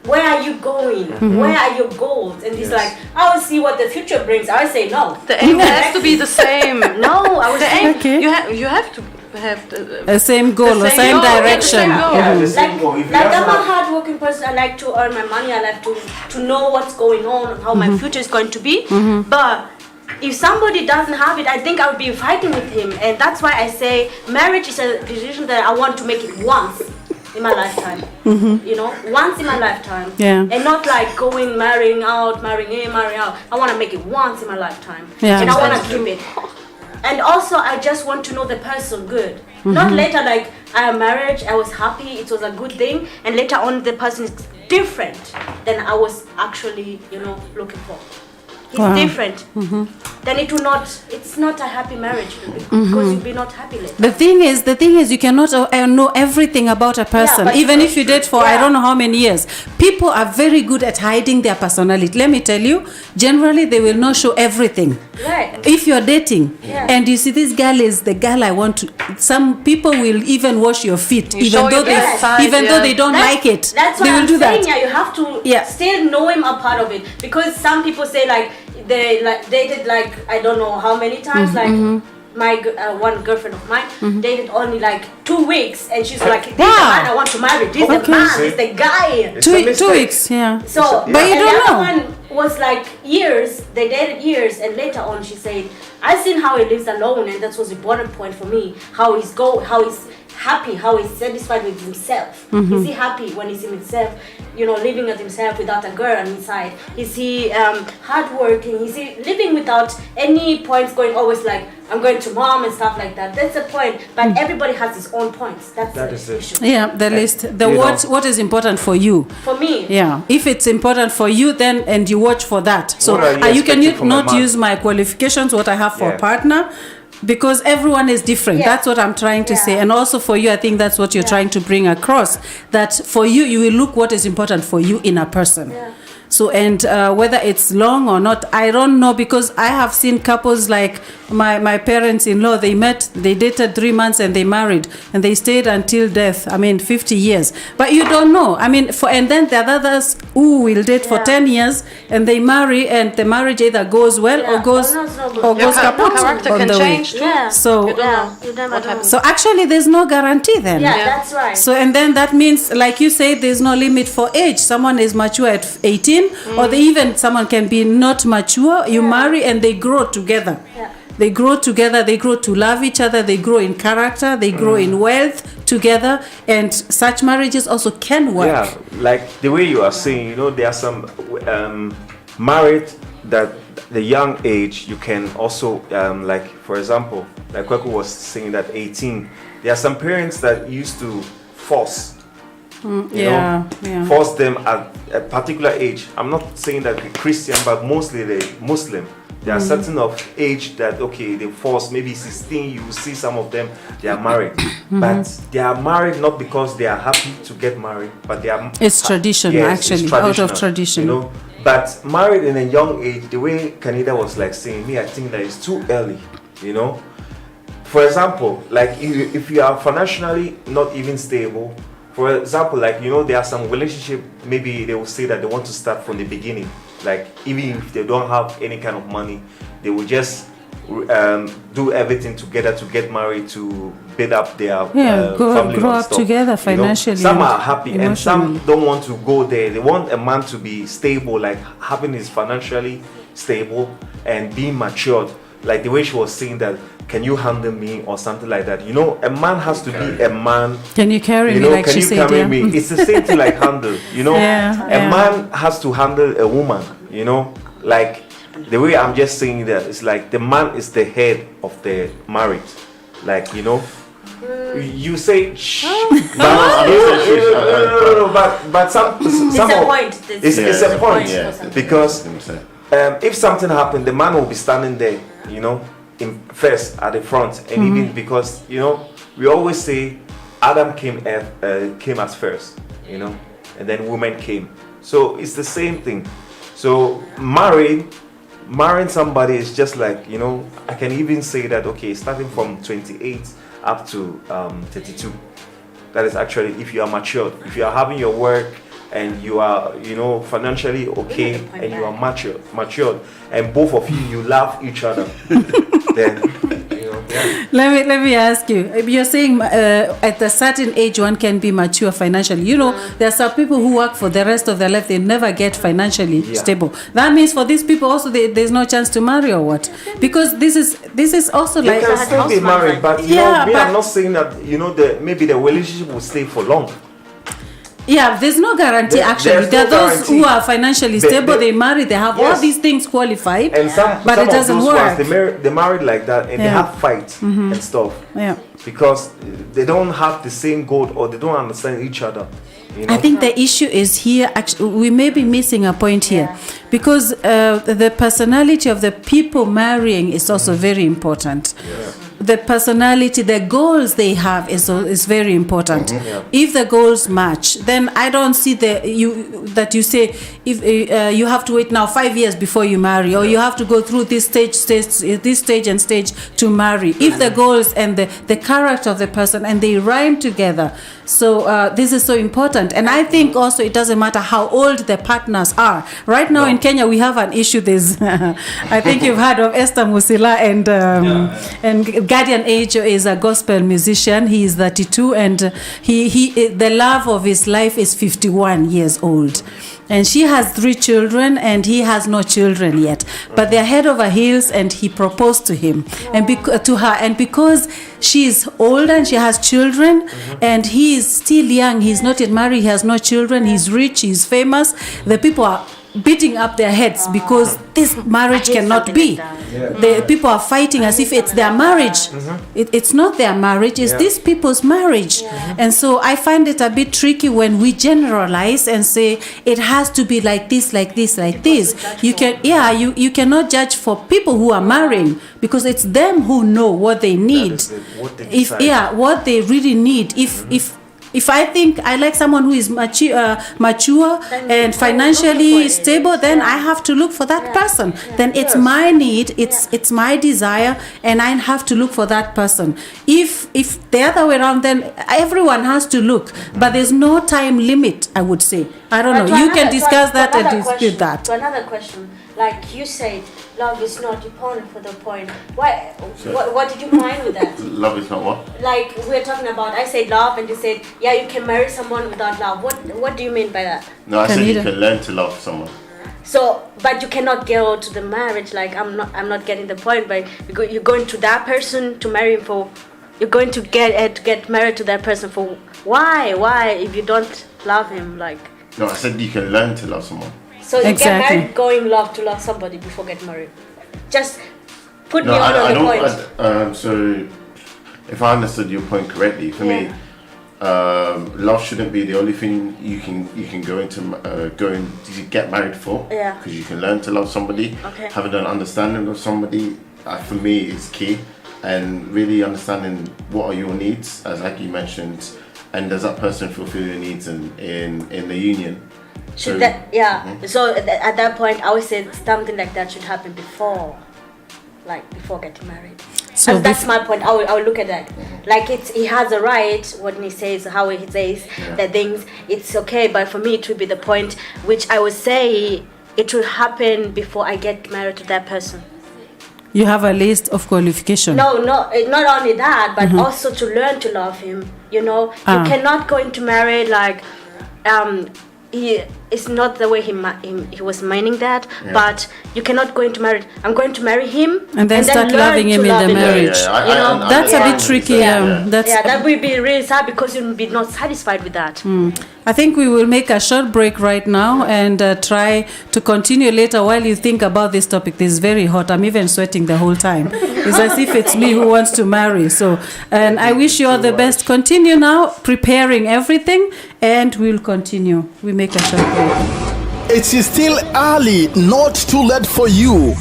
Where are you going? Where are your goals? And he's like, I will see what the future brings. I say no. The aim has to be the same. No, I was saying you have to have the same goal, the same direction. Like I'm a hard-working person. I like to earn my money. I like to know what's going on, how my future is going to be. But if somebody doesn't have it, I think I would be fighting with him. And that's why I say marriage is a decision that I want to make it once in my lifetime. You know, once in my lifetime. And not like going, marrying out, marrying in, marrying out. I want to make it once in my lifetime. And I want to keep it. And also, I just want to know the person good. Not later, like, I am married, I was happy, it was a good thing, and later on the person is different than I was actually, looking for. He's different. Then it's not a happy marriage because you'll be not happy later. The thing is, you cannot know everything about a person, even if you date for I don't know how many years. People are very good at hiding their personality. Let me tell you, generally they will not show everything. Right. If you're dating and you see this girl is the girl I want to, some people will even wash your feet, even though they don't like it. That's they what will I'm do saying. that. Yeah, you have to still know him a part of it, because some people say like they dated like I don't know how many times, like my one girlfriend of mine dated only like 2 weeks, and she's like, this is the man I want to marry, this is the man, this is the guy. 2 weeks, yeah. So but you don't know. The other one was like years, they dated years, and later on she said, I seen how he lives alone, and that was the important point for me, how he's happy, how he's satisfied with himself. Is he happy when he's in himself, living with himself without a girl on his side? Is he hardworking? Is he living without any points going always like, I'm going to mom and stuff like that? That's the point. But everybody has his own points. That is the issue. Yeah, the list. What is important for you? For me. Yeah. If it's important for you, then and you watch for that. So you can not use my qualifications, what I have for a partner, because everyone is different. That's what I'm trying to say. And also for you, I think that's what you're trying to bring across, that for you, you will look what is important for you in a person. So, and whether it's long or not, I don't know, because I have seen couples like my parents-in-law, they dated 3 months and they married, and they stayed until death, 50 years. But you don't know. And then there are others who will date for 10 years and they marry, and the marriage either goes well or goes kaput. Character can change too. So, you don't know what happens. So actually there's no guarantee then. Yeah, that's right. So, and then that means, like you say, there's no limit for age. Someone is mature at 18, or even someone can be not mature. You marry and they grow together. They grow together, they grow to love each other, they grow in character, they grow in wealth together, and such marriages also can work. Yeah, like the way you are saying, there are some married that the young age, you can also, like for example, like Kweku was saying that 18, there are some parents that used to force force them at a particular age. I'm not saying that the Christian, but mostly the Muslim. There are certain of age that they force, maybe 16, you will see some of them, they are married. But they are married not because they are happy to get married, but they are... It's tradition, actually, it's out of tradition. But married in a young age, the way Kanida was like saying, I think that it's too early, For example, like if you are financially not even stable, for example, like, there are some relationship, maybe they will say that they want to start from the beginning. Like, even if they don't have any kind of money, they will just do everything together to get married, to build up their family. Grow up together financially. Some are happy and some don't want to go there. They want a man to be stable, like having his financially stable and being matured. Like the way she was saying that, can you handle me or something like that? A man has to be a man. Can you carry me, like she said? Can you carry me? It's the same thing like handle, A man has to handle a woman, Like the way I'm just saying that, it's like the man is the head of the marriage. Like, you say shh, but some it's a point. It's a point, because if something happened, the man will be standing there, first at the front, and even because we always say Adam came as first, and then woman came. So it's the same thing. So marrying somebody is just like, I can even say that, starting from 28 up to 32. That is actually if you are matured, if you are having your work and you are, financially okay, and you are matured, and both of you love each other, then, Let me ask you. You're saying at a certain age one can be mature financially. There are some people who work for the rest of their life, they never get financially stable. That means for these people also there's no chance to marry, or what? Because this is also they like can still be married, but I'm not saying that maybe the relationship will stay for long. Yeah, there's no guarantee actually. There are those who are financially stable, they marry, they have all these things qualified, and but it doesn't work. They married like that, and they have fights and stuff. Yeah. Because they don't have the same goal, or they don't understand each other. You know? I think the issue is here. Actually, we may be missing a point here, because the personality of the people marrying is also very important. Yeah. The personality, the goals they have is very important. Yeah. If the goals match, then I don't see that you say if you have to wait now 5 years before you marry, or you have to go through this stage to marry. If the goals and the character of the person and they rhyme together, so this is so important. And I think also it doesn't matter how old the partners are. Right now in Kenya we have an issue. There's I think you've heard of Esther Musila and Guardian Angel is a gospel musician. He is 32 and he the love of his life is 51 years old. And she has 3 children and he has no children yet. But they're head over heels and he proposed to him and to her. And because she is old and she has children and he is still young, he's not yet married, he has no children, he's rich, he's famous, the people are beating up their heads because this marriage cannot be. The people are fighting as if it's their marriage. It's not their marriage, it's these people's marriage. And so I find it a bit tricky when we generalize and say it has to be like this, like this, like this. You cannot judge for people who are marrying, because it's them who know what they need. What they really need. If I think I like someone who is mature and financially stable, then I have to look for that person. Then it's my need, it's my desire, and I have to look for that person. If the other way around, then everyone has to look, but there's no time limit, I would say. I don't know. You can discuss that and dispute that. To another question, like you said, love is not important for the point. Why? What did you mind with that? Love is not what? Like we're talking about, I said love, and you said, yeah, you can marry someone without love. What do you mean by that? No, I said you can learn to love someone. So, but you cannot go to the marriage. Like I'm not getting the point. But you're going to that person to marry him for. You're going to get married to that person for why? Why if you don't love him? Like. No, I said you can learn to love someone. So you get married going to love somebody before getting married. Just put me on the point. So if I understood your point correctly, for me, love shouldn't be the only thing you can go and get married for. Yeah. Because you can learn to love somebody. Okay. Having an understanding of somebody, for me, is key. And really understanding what are your needs, as Aki mentioned, and does that person fulfill your needs in the union? So at that point, I would say something like that should happen before getting married. So that's my point. I will look at that. Like he has a right when he says how he says the things. It's okay, but for me it would be the point which I would say it will happen before I get married to that person. You have a list of qualifications. No, not only that, but also to learn to love him. You know, you cannot go into marriage like it's not the way he was meaning that, but you cannot go into marriage. I'm going to marry him and then start loving him in the marriage. That's a bit tricky. That will be really sad because you'll be not satisfied with that. I think we will make a short break right now and try to continue later while you think about this topic. This is very hot. I'm even sweating the whole time. It's as if it's me who wants to marry. So, and I wish you all the best. Continue now preparing everything and we'll continue. We make a short break. It is still early, not too late for you.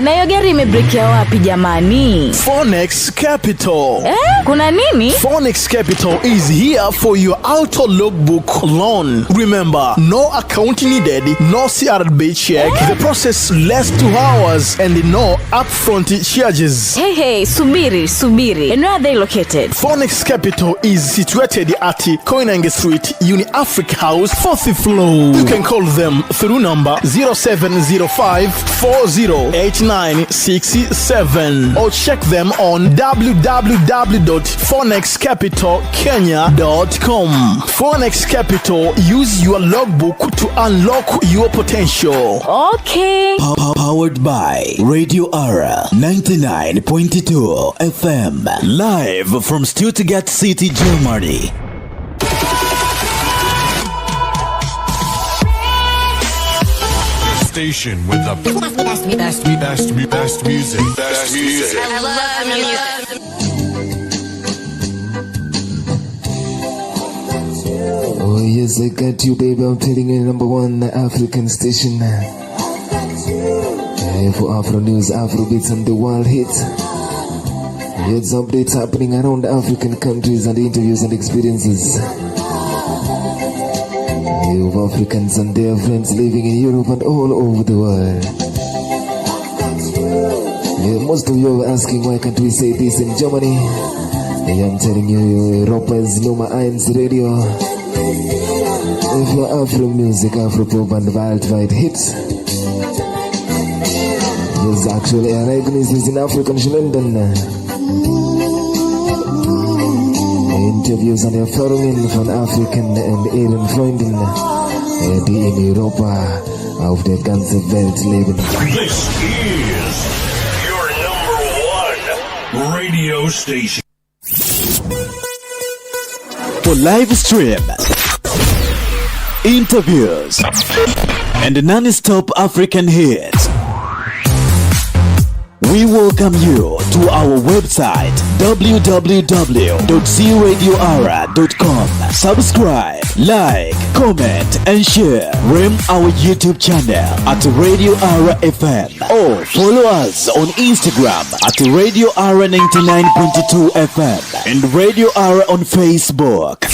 Na hiyo gari imebrekia wapi jamani? Phonex Capital. Kuna nini? Phonex Capital is here for your auto logbook loan. Remember, no account needed, no CRB check. The process less 2 hours and no upfront charges. Hey, subiri. And where are they located? Phonex Capital is situated at Koinange Street, Uni-Africa House, 4th floor. You can call them through number 0705 408967 or check them on www.phonexcapitalkenya.com. Phonex Capital, use your logbook to unlock your potential. Okay. Powered by Radio Ara 99.2 FM. Live from Stuttgart City, Germany. station with the best music. Best music. I love music. Oh yes, I got you, baby. I'm telling you, number one African station. For Afronews, Afrobeats, and the world hit. Here's updates happening around African countries and interviews and experiences. You have Africans and their friends living in Europe and all over the world. Yeah, most of you are asking why can't we say this in Germany? Yeah, I'm telling you, Europa's Nummer 1 Radio. For Afro music, Afro pop and worldwide hits. Yes, actually, ereignisses in African London. Interviews and Erfahrungen von Afrikan und ihren Freunden, die in Europa auf der ganzen Welt leben. This is your number 1 radio station. For live stream, interviews, and non-stop African hits, we welcome you to our website www.cradioara.com. Subscribe, like, comment, and share. Ram our YouTube channel at Radio Ara FM or follow us on Instagram at Radio Ara 99.2 FM and Radio Ara on Facebook.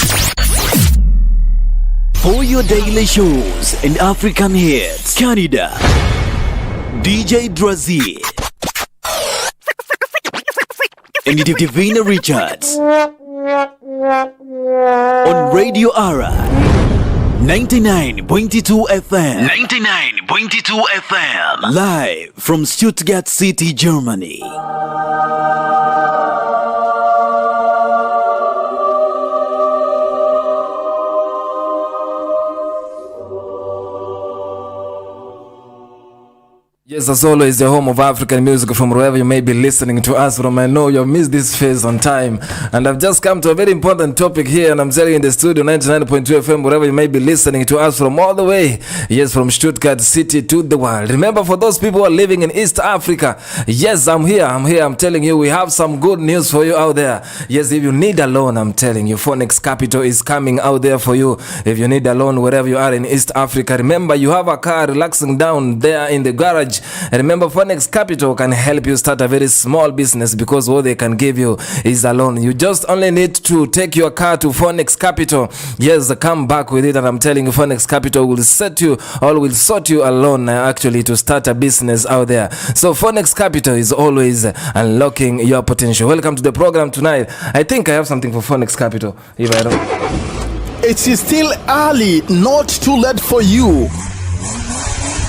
For your daily shows and African hits, Canada, DJ Drazi and Divina Richards on Radio Ara 99.2 FM. 99.2 FM. Live from Stuttgart City, Germany. Yes, as always, the home of African music from wherever you may be listening to us from. I know you've missed this phase on time, and I've just come to a very important topic here, and I'm telling you in the studio 99.2 FM, wherever you may be listening to us from all the way, yes, from Stuttgart City to the world. Remember, for those people who are living in East Africa, yes, I'm here, I'm telling you, we have some good news for you out there. Yes, if you need a loan, I'm telling you, Phoenix Capital is coming out there for you. If you need a loan wherever you are in East Africa, remember, you have a car relaxing down there in the garage. And remember, Phoenix Capital can help you start a very small business, because what they can give you is a loan. You just only need to take your car to Phoenix Capital. Yes, come back with it, and I'm telling you, Phoenix Capital will sort you a loan actually to start a business out there. So Phoenix Capital is always unlocking your potential. Welcome to the program tonight. I think I have something for Phoenix Capital. If I don't, it is still early, not too late for you.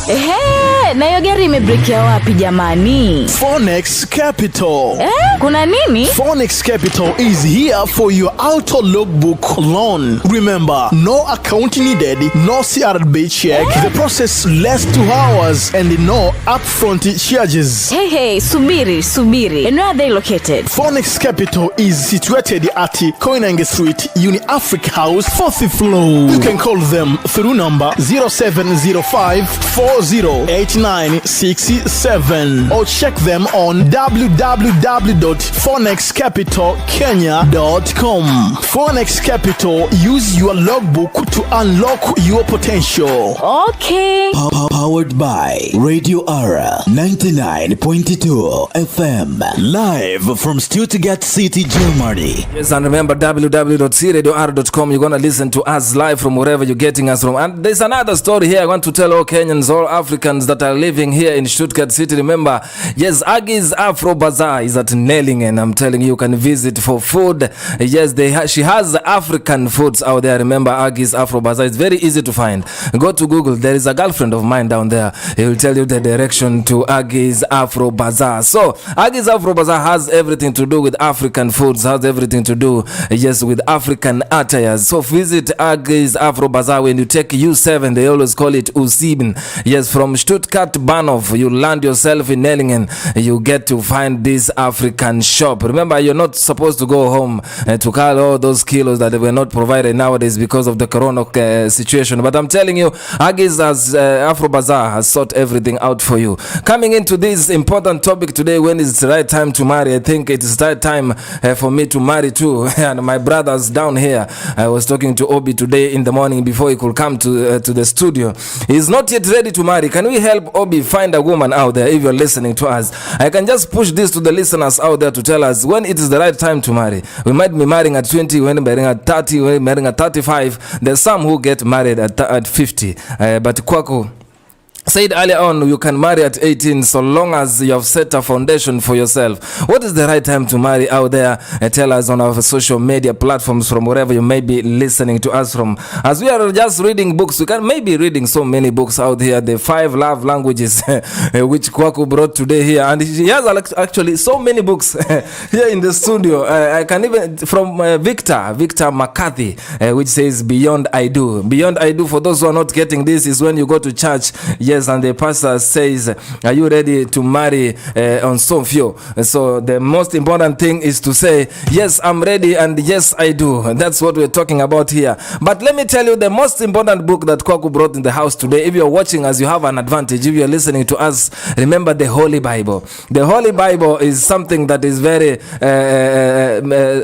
Ehe, na hiyo gari imebrekia wapi jamani? Phoenix Capital. Kuna nini? Phoenix Capital is here for your auto logbook loan. Remember, no account needed, no CRB check. The process less 2 hours and no upfront charges. Hey, subiri. And where are they located? Phoenix Capital is situated at Koinange Street, Uni-Africa House, 4th floor. You can call them through number 0705-408967 or check them on www.phonexcapitalkenya.com. Phoenix Capital, use your logbook to unlock your potential. Okay. Powered by Radio Ara 99.2 FM. Live from Stuttgart City, Germany. Yes, and remember, www.cradioara.com. You're going to listen to us live from wherever you're getting us from. And there's another story here I want to tell all Kenyans, all Africans that are living here in Stuttgart City. Remember, yes, Aggie's Afro Bazaar is at Nellingen. I'm telling you, you can visit for food. Yes, she has African foods out there. Remember, Aggie's Afro Bazaar. It's very easy to find. Go to Google. There is a girlfriend of mine down there. He will tell you the direction to Aggie's Afro Bazaar. So, Aggie's Afro Bazaar has everything to do with African foods, has everything to do, yes, with African attires. So, visit Aggie's Afro Bazaar. When you take U7, they always call it U7. Yes, from Stuttgart Bahnhof, you land yourself in Nellingen, you get to find this African shop. Remember, you're not supposed to go home to carry all those kilos that were not provided nowadays because of the corona situation. But I'm telling you, Aggie's Afro Bazaar Bazaar has sort everything out for you. Coming into this important topic today, when it's the right time to marry, I think it is the right time for me to marry too. And my brothers down here, I was talking to Obi today in the morning before he could come to the studio. He's not yet ready to marry. Can we help Obi find a woman out there if you're listening to us? I can just push this to the listeners out there to tell us when it is the right time to marry. We might be marrying at 20, when marrying at 30, when marrying at 35. There's some who get married at 50. But Kwaku said earlier on, you can marry at 18 so long as you have set a foundation for yourself. What is the right time to marry out there? Tell us on our social media platforms from wherever you may be listening to us from. As we are just reading books, we can maybe reading so many books out here. The 5 love languages which Kwaku brought today here. And he has actually so many books here in the studio. I can even, from Victor McCarthy, which says Beyond I Do. Beyond I Do, for those who are not getting this, is when you go to church. Yes, and the pastor says, are you ready to marry on Sofio? So the most important thing is to say, yes, I'm ready, and yes, I do. That's what we're talking about here. But let me tell you, the most important book that Kwaku brought in the house today, if you're watching us, you have an advantage. If you're listening to us, remember the Holy Bible. The Holy Bible is something that is very,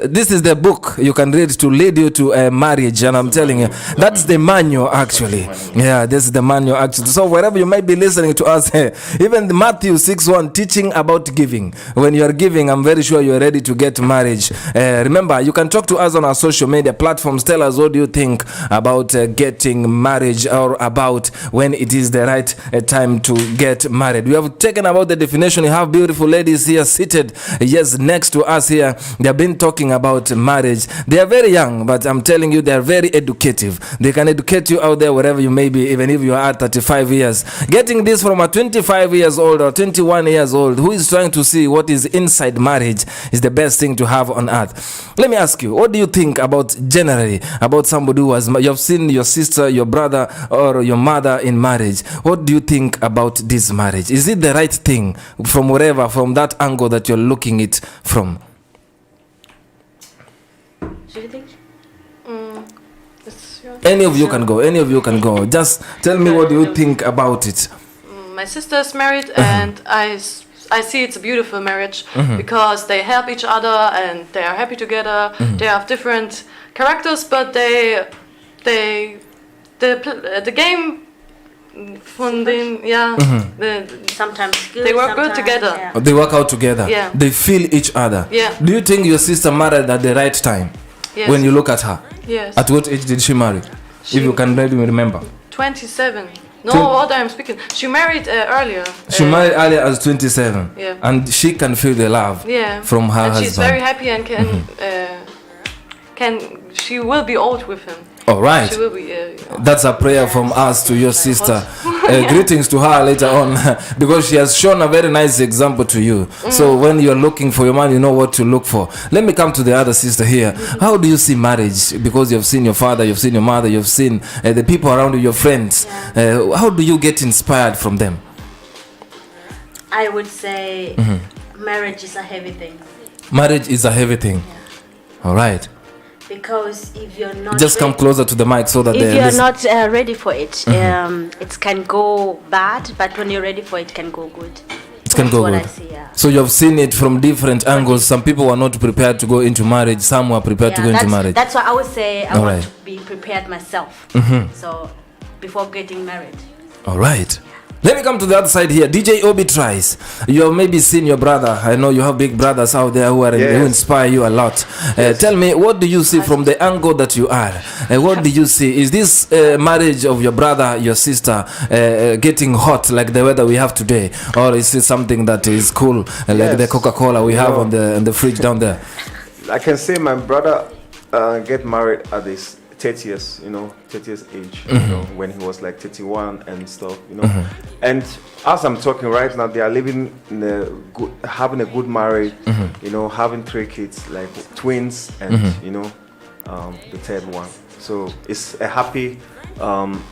this is the book you can read to lead you to marriage, and I'm telling you, that's the manual actually. Yeah, this is the manual actually. So wherever you might be listening to us, even Matthew 6:1 teaching about giving. When you are giving, I'm very sure you are ready to get marriage. Remember, you can talk to us on our social media platforms. Tell us what do you think about getting marriage, or about when it is the right time to get married. We have taken about the definition. You have beautiful ladies here seated, yes, next to us here. They have been talking about marriage. They are very young, but I'm telling you, they are very educative. They can educate you out there wherever you may be, even if you are 35 years. Getting this from a 25 years old or 21 years old who is trying to see what is inside marriage is the best thing to have on earth. Let me ask you, what do you think about generally about somebody who has, you've seen your sister, your brother, or your mother in marriage? What do you think about this marriage? Is it the right thing from wherever, from that angle that you're looking it from? Do you think? Any of you can go. Any of you can go. Just tell me what you think about it. My sister's married, and I see it's a beautiful marriage because they help each other and they are happy together. They have different characters, but the game funding, sometimes good, they work good together. Yeah. They work out together. Yeah. They feel each other. Yeah. Do you think your sister married at the right time? Yes. When you look at her? Yes. At what age did she marry? If you can really remember. 27. No, what I'm speaking. She married earlier. She married earlier as 27. Yeah. And she can feel the love from her husband. She's very happy and she will be old with him. All right. She will be, that's a prayer from us to your sister. Greetings to her later on because she has shown a very nice example to you. So when you're looking for your man, you know what to look for. Let me come to the other sister here. How do you see marriage? Because you've seen your father, you've seen your mother, you've seen the people around you, your friends. How do you get inspired from them? I would say marriage is a heavy thing. Marriage is a heavy thing. Yeah. All right. Because if you're not just come closer to the mic so that if you're not ready for it, it can go bad, but when you're ready for it, can go good. It can go good. See, yeah. So you've seen it from different angles. Some people were not prepared to go into marriage. Some were prepared to go into marriage. That's why I would say I want to be prepared myself. So before getting married. All right. Let me come to the other side here. DJ Obi tries. You have maybe seen your brother. I know you have big brothers out there who inspire you a lot. Tell me, what do you see from the angle that you are? What do you see? Is this marriage of your brother, your sister, getting hot like the weather we have today? Or is it something that is cool, like the Coca-Cola we have on the fridge down there? I can say my brother get married at this 30 years, 30 years age, when he was like 31 and stuff, And as I'm talking right now, they are living in having a good marriage, having 3 kids, like twins, and the third one. So it's a happy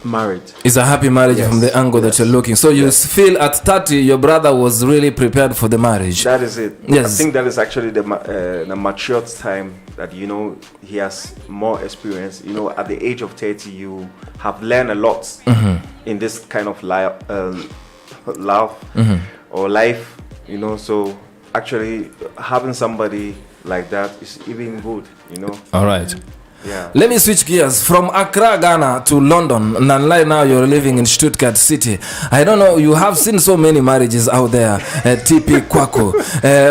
married. It's a happy marriage from the angle that you're looking. So you feel at 30 your brother was really prepared for the marriage. That is it. Yes. I think that is actually the matured time that, you know, he has more experience. You know, at the age of 30, you have learned a lot in this kind of love or life, you know. So actually having somebody like that is even good, you know. All right. Yeah. Let me switch gears from Accra, Ghana to London, and right now you're living in Stuttgart City. I don't know, you have seen so many marriages out there, TP Kwaku,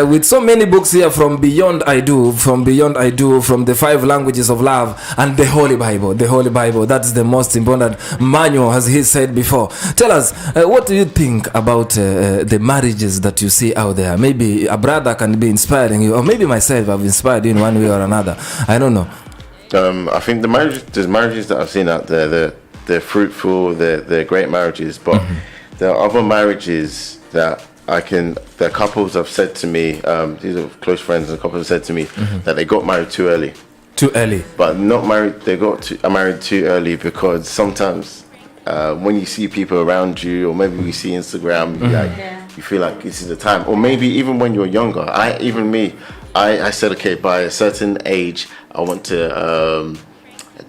with so many books here from Beyond I Do, from the 5 languages of love, and the Holy Bible. The Holy Bible, that's the most important manual, as he said before. Tell us, what do you think about the marriages that you see out there? Maybe a brother can be inspiring you, or maybe myself, I've inspired you in one way or another. I don't know. I think the marriages that I've seen out there, they're fruitful, they're great marriages, but there are other marriages that the couples have said to me, these are close friends, and couples have said to me that they got married too early. Too early? But not married, they got married too early because sometimes when you see people around you, or maybe we see Instagram, you feel like this is the time. Or maybe even when you're younger, I said, okay, by a certain age, I want to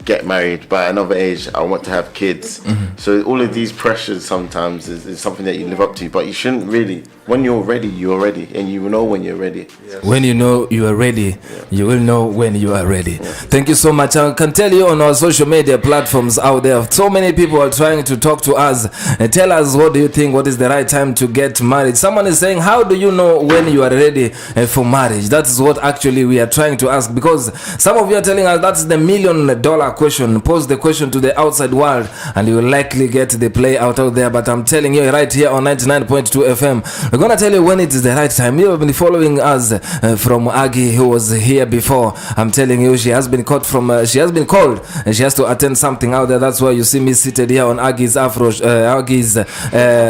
get married. By another age, I want to have kids. So all of these pressures sometimes is something that you live up to, but you shouldn't really. When you're ready, you're ready, and you will know when you're ready. Yes. When you know you are ready, you will know when you are ready. Thank you so much. I can tell you on our social media platforms out there, so many people are trying to talk to us and tell us, what do you think, what is the right time to get married? Someone is saying, how do you know when you are ready for marriage? That is what actually we are trying to ask, because some of you are telling us that's the $1 million question. Pose the question to the outside world and you will likely get the play out there. But I'm telling you right here on 99.2 FM, we're gonna tell you when it is the right time. You have been following us from Aggie, who was here before. I'm telling you, she has been called and she has to attend something out there. That's why you see me seated here on Aggie's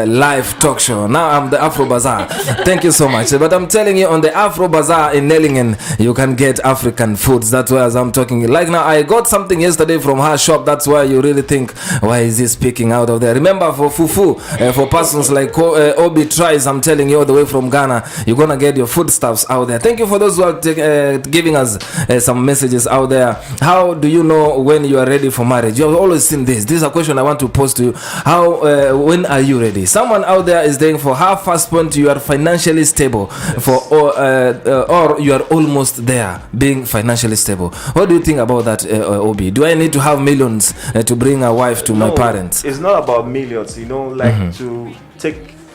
live talk show. Now I'm the Afro Bazaar. Thank you so much. But I'm telling you, on the Afro Bazaar in Nellingen, you can get African foods. That's why, as I'm talking, like now, I got something yesterday from her shop. That's why you really think, why is he speaking out of there? Remember, for fufu, for persons like Obi tries, I'm telling you, all the way from Ghana, you're gonna get your foodstuffs out there. Thank you for those who are giving us some messages out there. How do you know when you are ready for marriage? You have always seen this. This is a question I want to pose to you. When are you ready? Someone out there is saying, for how fast point you are financially stable, or you are almost there, being financially stable. What do you think about that, Obi? Do I need to have millions to bring a wife to my parents? It's not about millions, you know, like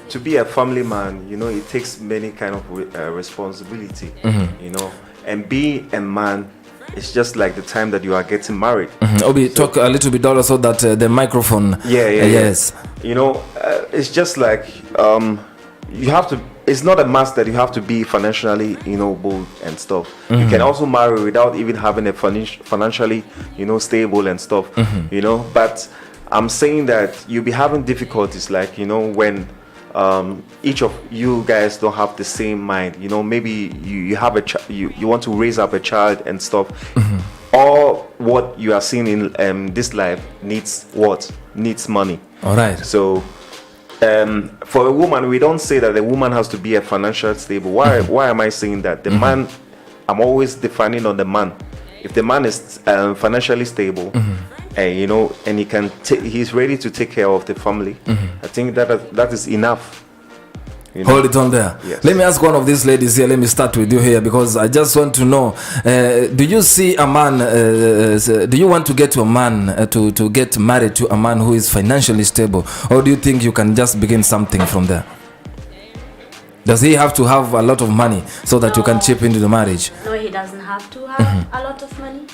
to be a family man, you know, it takes many kind of responsibility, you know, and being a man, it's just like the time that you are getting married. Obi, talk a little bit louder so that the microphone. Yes. You know, it's just like you have to. It's not a must that you have to be financially, you know, bold and stuff. You can also marry without even having a financially, you know, stable and stuff. You know, but I'm saying that you'll be having difficulties, like, you know, when each of you guys don't have the same mind. You know, maybe you have you want to raise up a child and stuff. All what you are seeing in this life needs money. All right. So for a woman, we don't say that the woman has to be a financial stable. Why am I saying that? The man, I'm always defining on the man. If the man is financially stable, you know, and he's ready to take care of the family, I think that is enough. You know? Hold it on there. Yes. Let me ask one of these ladies here. Let me start with you here, because I just want to know, do you see a man, do you want to get to a man, to get married to a man who is financially stable, or do you think you can just begin something from there? Does he have to have a lot of money so that you can chip into the marriage? No, he doesn't have to have a lot of money,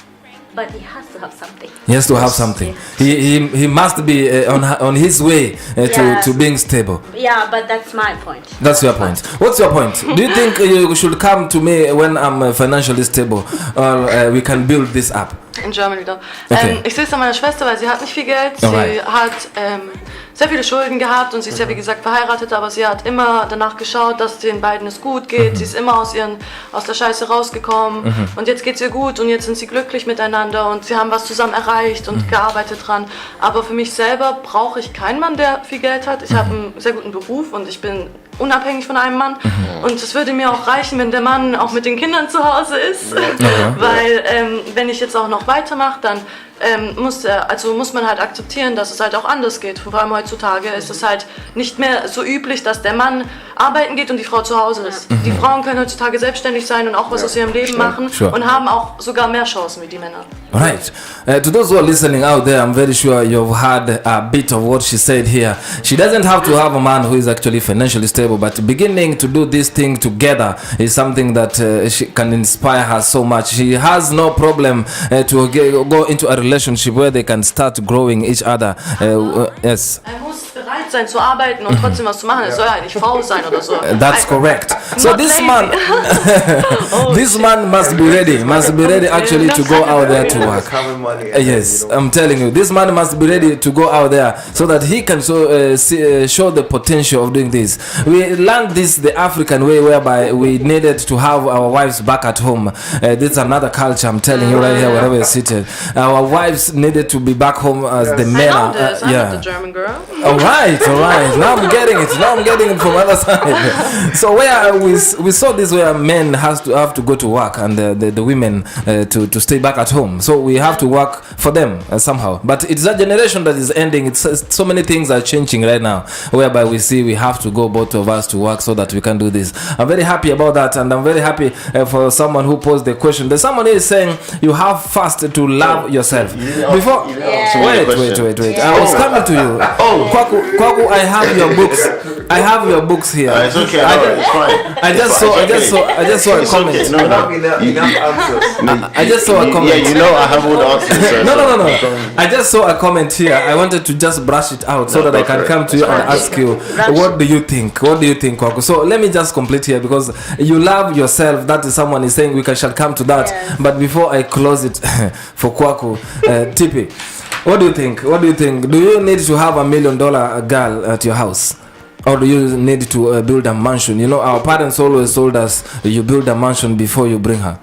but he has to have something. He has to have something. Yes. He must be on his way to being stable. Yeah, but that's my point. That's your point. What's your point? Do you think you should come to me when I'm financially stable, or we can build this up? In Germany da. Okay. Ich sehe es an meiner Schwester, weil sie hat nicht viel Geld. Sie hat sehr viele Schulden gehabt und sie ist ja wie gesagt verheiratet, aber sie hat immer danach geschaut, dass den beiden es gut geht. Sie ist immer aus der Scheiße rausgekommen und jetzt geht's ihr gut und jetzt sind sie glücklich miteinander und sie haben was zusammen erreicht und gearbeitet dran. Aber für mich selber brauche ich keinen Mann, der viel Geld hat. Ich habe einen sehr guten Beruf und ich bin unabhängig von einem Mann und es würde mir auch reichen, wenn der Mann auch mit den Kindern zu Hause ist, weil wenn ich jetzt auch noch weitermache, dann muss man halt akzeptieren, dass es halt auch anders geht. Vor allem heutzutage ist es halt nicht mehr so üblich, dass der Mann arbeiten geht und die Frau zu Hause ist. Die Frauen können heutzutage selbstständig sein und auch was aus ihrem Leben machen und haben auch sogar mehr Chancen wie die Männer. Right. To those who are listening out there, I'm very sure you've heard a bit of what she said here. She doesn't have to have a man who is actually financially stable, but beginning to do this thing together is something that she can inspire her so much. She has no problem to go into a relationship where they can start growing each other. Yes. Muss bereit sein zu arbeiten und trotzdem was zu machen. Es soll ja nicht faul sein oder so. That's correct. So this man, this man must be ready actually to go out there to work. Yes, I'm telling you, this man must be ready to go out there so that he can show the potential of doing this. We learned this the African way, whereby we needed to have our wives back at home. This is another culture, I'm telling you right here, wherever you're seated. Our wives needed to be back home as the men are. I'm the German girl. All right. Now I'm getting it from other side. So where we saw this, where men have to go to work and the women to stay back at home. So we have to work for them somehow. But it's a generation that is ending. It's so many things are changing right now, whereby we see we have to go, both of us, to work so that we can do this. I'm very happy about that, and I'm very happy for someone who posed the question. There's someone who is saying you have first to love yourself. Before, wait. I was coming to you. Kwaku, I have your books. I have your books here. It's okay. It's fine. I just saw a comment. I just saw a comment. Yeah, you know I have all the answers. No. I just saw a comment here. I wanted to just brush it out so that I can come to you and ask you, what do you think? What do you think, Kwaku? So let me just complete here, because you love yourself. That is, someone is saying we shall come to that. Yes. But before I close it for Kwaku, Tipi, what do you think? Do you need to have $1 million girl at your house? Or do you need to build a mansion? You know, our parents always told us you build a mansion before you bring her.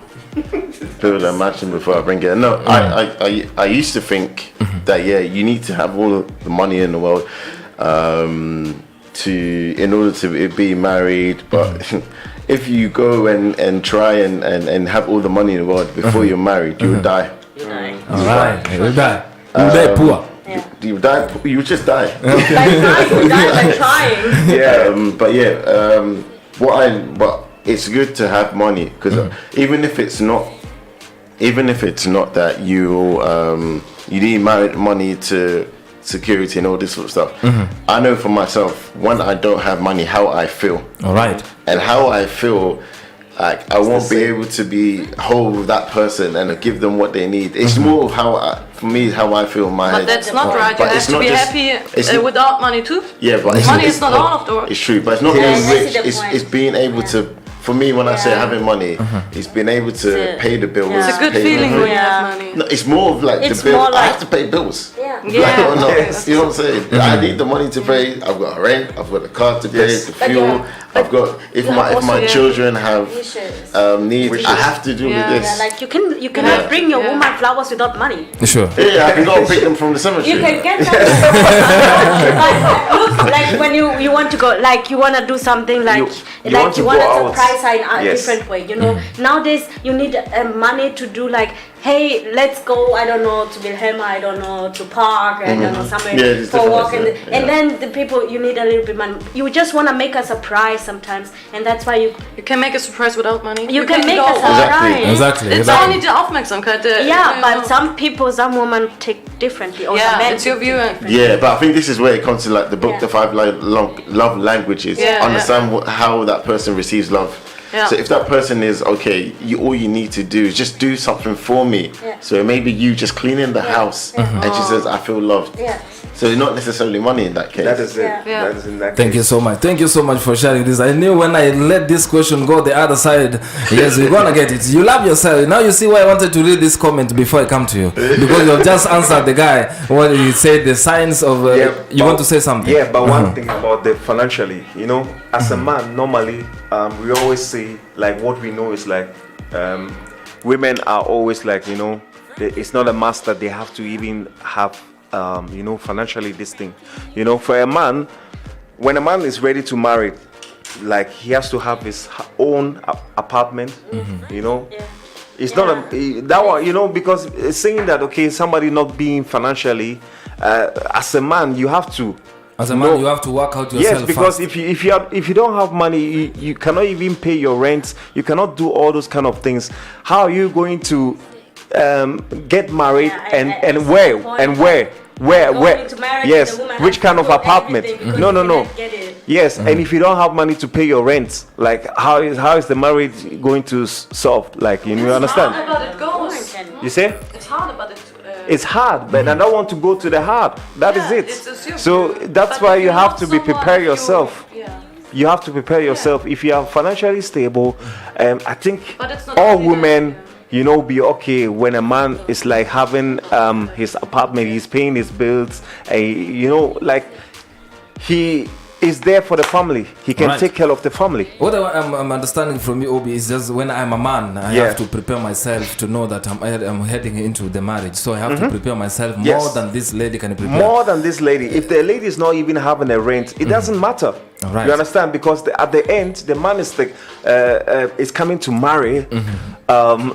Build a mansion before I bring her. No, I used to think that you need to have all the money in the world in order to be married. But if you go and try and have all the money in the world before you're married, you'll die. All right, you'll die. You'll die poor. You die. You just die. You die by trying. But it's good to have money, because even if it's not that you need money to security and all this sort of stuff. I know for myself, when I don't have money, how I feel. All right. And how I feel, like I won't be able to hold that person and give them what they need. It's more of how I feel in my head. But that's not right. You have to be happy without money too. Yeah, but money is not all of the work. It's true, but it's not being rich. It's being able to. For me, when I say having money, it's being able to pay the bills. It's a good feeling when you have money. No, it's more of like the bill. I have to pay bills. Yeah. You know what I'm saying? I need the money to pay. I've got a rent. I've got a car to pay. The fuel. I've got. If my children have needs, I have to do with this. Yeah, like you cannot bring your woman flowers without money. Sure. Yeah, I can go and pick them from the cemetery. You can get them. Look, like when you want to go, like you want to do something like you want to surprise her in a different way. You know, nowadays you need money to do like, hey, let's go, I don't know, to Wilhelma, I don't know, to park, I don't know, somewhere for a walk. And then the people, you need a little bit money. You just want to make a surprise sometimes. And that's why you can make a surprise without money. You can make a surprise. Exactly. It's only the Aufmerksamkeit. But some people, some women take differently. Or it's your view. Yeah, but I think this is where it comes to like the book, The 5 Love Languages. Understand how that person receives love. Yeah. So if that person is okay, all you need to do is just do something for me. Yeah. So maybe you just cleaning the house, and she says, "I feel loved." Yeah. So it's not necessarily money in that case. That is it. Yeah. That is in that Thank you case. so much. Thank you so much for sharing this. I knew when I let this question go the other side, yes, we're gonna get it. You love yourself. Now you see why I wanted to read this comment before I come to you, because you have just answered the guy when he said the signs of. You want to say something? Yeah, but one thing about the financially, as a man, normally we always say like what we know is like women are always like it's not a must that they have to even have financially this thing. For a man, when a man is ready to marry, like he has to have his own apartment. It's not that one, because it's saying that okay, somebody not being financially as a man, you have to. As a man, you have to work out yourself. Yes, because first. if you don't have money, you cannot even pay your rent. You cannot do all those kind of things. How are you going to get married and where? Yes, which kind of apartment? No. Yes, and if you don't have money to pay your rent, like how is the marriage going to solve? Like you understand? It's hard, but it goes. You say? It's hard, but it's hard, but I don't want to go to the hard. That is it. So that's why you have to be prepare yourself. You have to prepare yourself. If you are financially stable, I think all women, be okay when a man is like having his apartment, he's paying his bills, like he is there for the family. He can take care of the family. What I'm understanding from you, Obi, is just when I'm a man, I have to prepare myself to know that I'm heading into the marriage. So I have to prepare myself more than this lady can prepare. More than this lady. If the lady is not even having a rent, it doesn't matter. Right. You understand? Because at the end, the man is coming to marry, and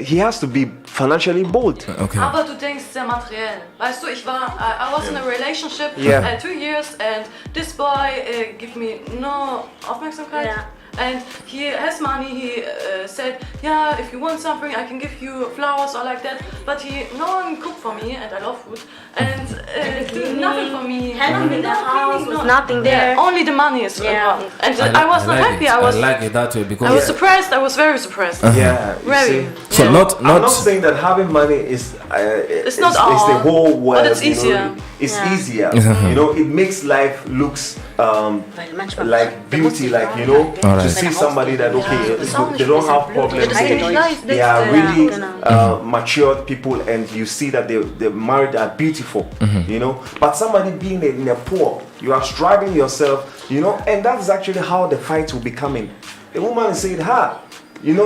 he has to be financially bold. Okay. Aber du denkst sehr materiell. Weißt du, I was in a relationship 2 years, and this boy give me no Aufmerksamkeit. Yeah. And he has money. He said, "Yeah, if you want something, I can give you flowers or like that." But no one cooked for me, and I love food. And do nothing for me. Helping in the house was nothing there. Only the money is important. And I was not happy. I like it that way because I was surprised. I was very surprised. Yeah. Very. So I'm not not saying that having money is it's not all. It's the whole world. But it's easier. It's easier. It makes life looks like beauty. Like to see somebody that they don't have problems. They are really matured people, and you see that they married are beautiful. But somebody being in a poor, you are striving yourself. And that's actually how the fight will be coming. A woman is saying,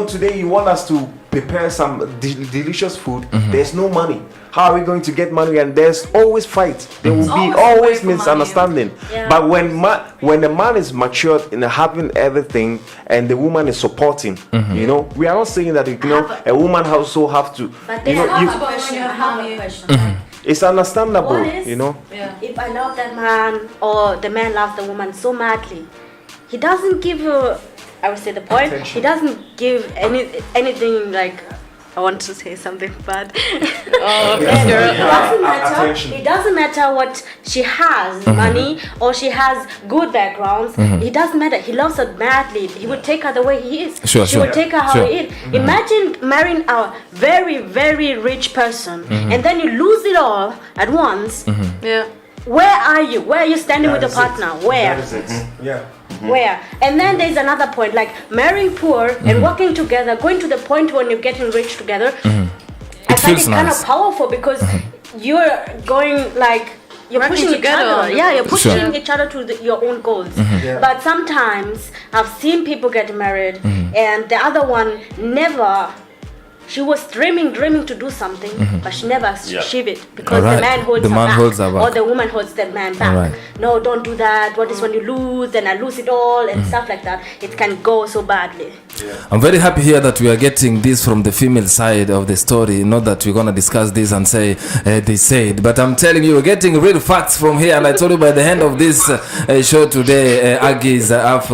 today you want us to prepare some delicious food. There's no money. How are we going to get money? And there's always fight. There will be always misunderstanding. But when the man is matured in having everything, and the woman is supporting, we are not saying that a woman also have to. But I have a question. It's understandable, If I love that man, or the man loves the woman so madly, he doesn't give her, I would say the point, attention. he doesn't give anything like, I want to say something bad. It doesn't matter what she has, money, or she has good backgrounds. It doesn't matter. He loves her madly. He would take her the way he is. She would take her how he is. Imagine marrying a very, very rich person, and then you lose it all at once. Yeah. Where are you? Where are you standing with your partner? Where? That is it. Yeah. Where? And then there's another point, like marrying poor and working together, going to the point when you're getting rich together. I find it kind of powerful because you're going like you're pushing each other. Yeah, you're pushing each other to your own goals. But sometimes I've seen people get married and the other one never. She was dreaming to do something, but she never achieved it because the man holds her back, or the woman holds the man back. No, don't do that. What is when you lose? Then I lose it all and stuff like that. It can go so badly. I'm very happy here that we are getting this from the female side of the story. Not that we're gonna discuss this and say they said, but I'm telling you, we're getting real facts from here. And I told you by the end of this show today, Aggie's Live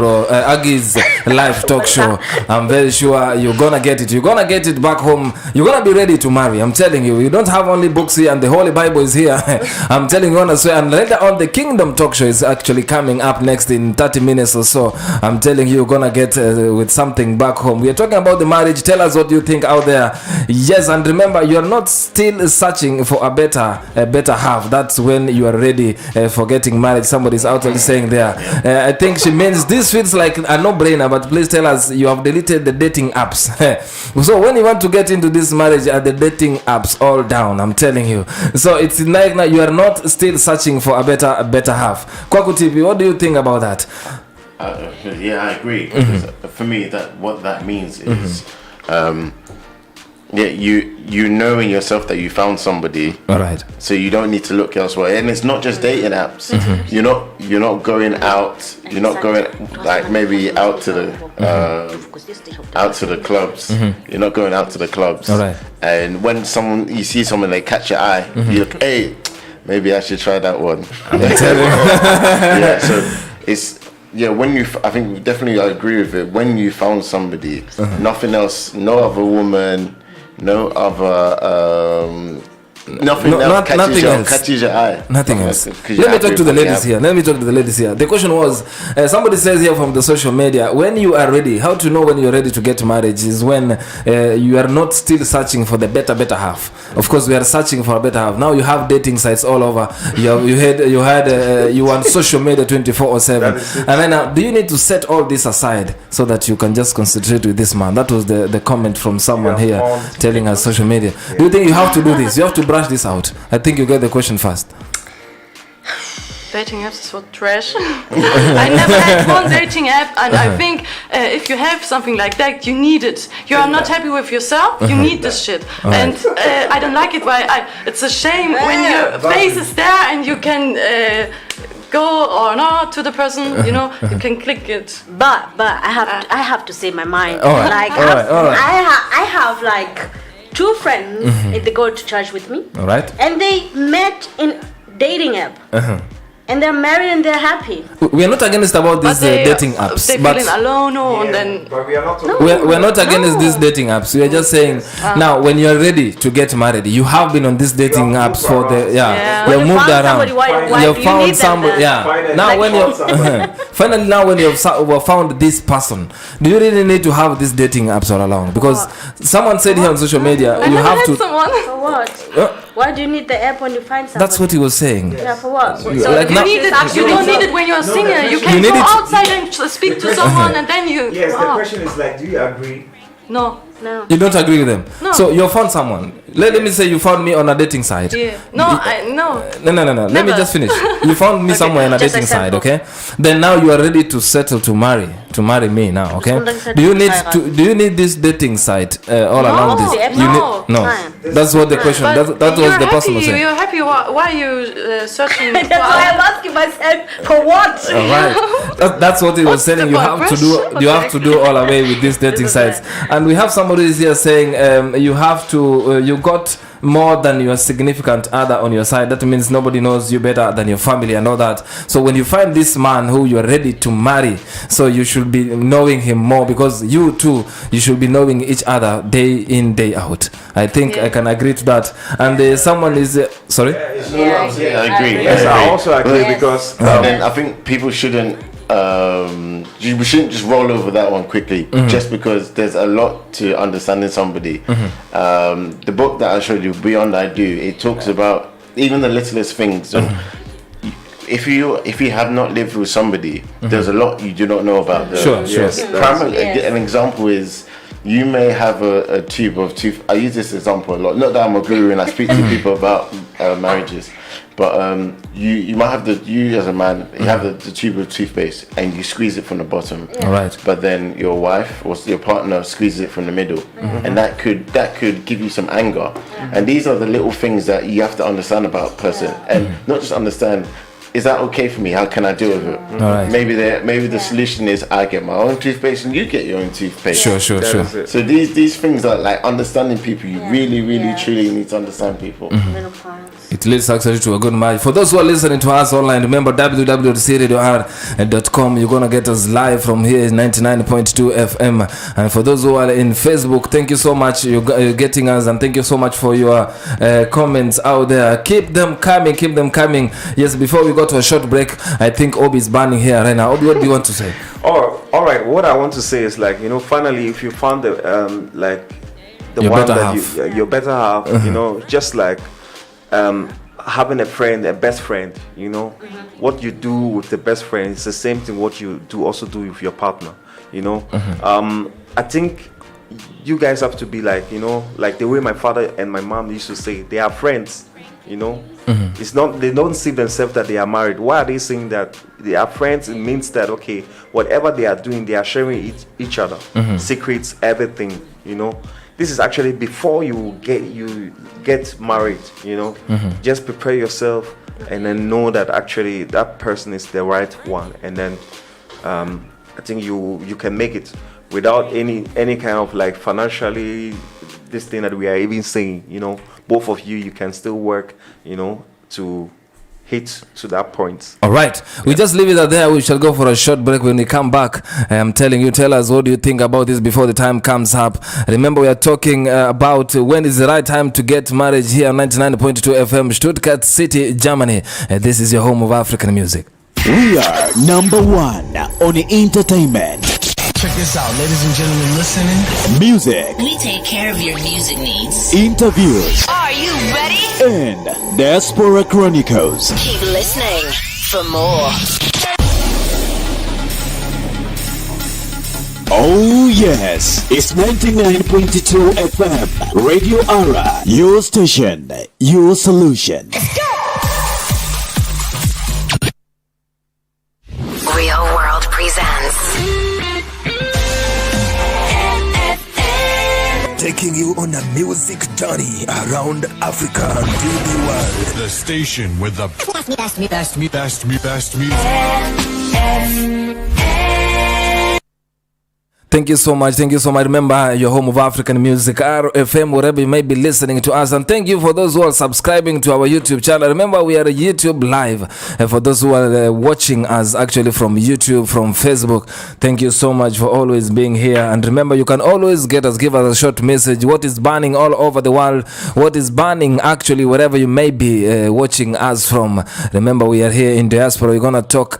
Talk Show. I'm very sure you're gonna get it. You're gonna get it back home. home, you're gonna be ready to marry. I'm telling you. You don't have only books here and the Holy Bible is here. I'm telling you honestly. And later on, the Kingdom Talk Show is actually coming up next in 30 minutes or so. I'm telling you, you're gonna get with something back home. We are talking about the marriage. Tell us what you think out there. Yes, and remember, you are not still searching for a better half. That's when you are ready for getting married. Somebody's out there saying there. I think she means this feels like a no-brainer, but please tell us you have deleted the dating apps. So when you want to get into this marriage, are the dating apps all down? I'm telling you. So it's like now you are not still searching for a better half. Kwaku TV, what do you think about that? Yeah, I agree. Because for me, what that means is, you know in yourself that you found somebody. All right. So you don't need to look elsewhere, and it's not just dating apps. You're not going out. You're not going like maybe out to the clubs. You're not going out to the clubs. All right. And when you see someone, they catch your eye. You look, hey, maybe I should try that one. Yeah. So it's. Yeah, I think definitely I agree with it. When you found somebody, nothing else, no other woman, no other, nothing else catches your eye. Nothing else. Let me talk to the ladies here. The question was, somebody says here from the social media, when you are ready, how to know when you're ready to get married is when you are not still searching for the better half. Of course, we are searching for a better half. Now you have dating sites all over. You want social media 24/7. And then do you need to set all this aside so that you can just concentrate with this man? That was the comment from someone here telling us social media. Do you think you have to do this? You have to brush this out. I think you get the question first. Dating apps is for trash. I never had one dating app, and I think if you have something like that, you need it. You are not happy with yourself, you need this shit. And I don't like it. It's a shame when your face is there and you can go or not to the person. You know, you can click it. But I have to say my mind. All right. Like I have like 2 friends. They go to church with me. All right. And they met in dating app. And they're married and they're happy. We are not against about these dating apps. They feeling alone, and then. But we are not. We're not against these dating apps. We are just saying now, when you are ready to get married, you have been on these dating apps for the you moved around. You found somebody. Now when you finally when you have found this person, do you really need to have these dating apps all along? Because someone said here on social media, you have to. Someone. For what? Why do you need the app when you find somebody? That's what he was saying. Yeah, for what? You don't need it when you're a singer. You can go outside and speak to someone, and then you. Yes, the question is like, do you agree? No. You don't agree with them? No. So you found someone. Let me say you found me on a dating site. Yeah. No. No. Let me just finish. You found me somewhere on a dating site, okay? Then now you are ready to settle to marry me now, okay? Do you need this dating site all along this? No. That's what the question. That was the person was saying. You're happy. Why are you searching? That's why I'm asking myself for what? All right. That's what he was saying. You have to do all away with these dating sites. And we have somebody is here saying you have to you got more than your significant other on your side. That means nobody knows you better than your family and all that. So when you find this man who you are ready to marry, so you should be knowing him more, because you should be knowing each other day in, day out. I think I can agree to that. And someone is sorry. I agree. Yes, I also agree because then I think people shouldn't. We shouldn't just roll over that one quickly, just because there's a lot to understanding somebody. The book that I showed you, Beyond I Do, it talks about even the littlest things. If you have not lived with somebody, there's a lot you do not know about them. Sure. An example is, you may have a tube of tooth. I use this example a lot. Not that I'm a guru and I speak to people about marriages, but you might have you as a man, you have the tube of toothpaste and you squeeze it from the bottom. All right. But then your wife or your partner squeezes it from the middle, and that could give you some anger. And these are the little things that you have to understand about a person, and not just understand. Is that okay for me? How can I deal with it? All right. Maybe the solution is I get my own toothpaste and you get your own toothpaste. Sure. So these things are like understanding people. You really truly need to understand people. Menopause. It leads actually to a good marriage. For those who are listening to us online, remember www.cradior.com. You're going to get us live from here, 99.2 FM. And for those who are in Facebook, thank you so much. You're getting us, and thank you so much for your comments out there. Keep them coming, keep them coming. Yes, before we go to a short break, I think Obi is burning here right now. Obi, what do you want to say? All right. What I want to say is, like, you know, finally, if you found the your one better that half. your better half, you know, just like having a friend, a best friend, you know, what you do with the best friend is the same thing what you do with your partner, you know. I think you guys have to be like, you know, like the way my father and my mom used to say, they are friends, you know. It's not, they don't see themselves that they are married. Why are they saying that they are friends? It means that, okay, whatever they are doing, they are sharing each other secrets, everything, you know. This is actually before you get married, you know. Just prepare yourself and then know that actually that person is the right one, and then I think you can make it without any kind of like financially this thing that we are even saying, you know. Both of you can still work, you know, to hit to that point. All right, we just leave it there. We shall go for a short break. When we come back, I'm telling you, tell us what do you think about this before the time comes up. Remember, we are talking about when is the right time to get married here on 99.2 FM, Stuttgart City, Germany. This is your home of African music. We are number one on entertainment. Check this out, ladies and gentlemen, listening. Music. We take care of your music needs. Interviews. Are you ready? And Diaspora Chronicles. Keep listening for more. Oh yes, it's 99.2 FM, Radio Ara, your station, your solution. Real World presents taking you on a music journey around Africa and the world. The station with the best music. Thank you so much. Thank you so much. Remember, your home of African music, RFM, wherever you may be listening to us. And thank you for those who are subscribing to our YouTube channel. Remember, we are a YouTube live. For those who are watching us actually from YouTube, from Facebook, thank you so much for always being here. And remember, you can always give us a short message. What is burning all over the world? What is burning actually wherever you may be watching us from? Remember, we are here in Diaspora. We're going to talk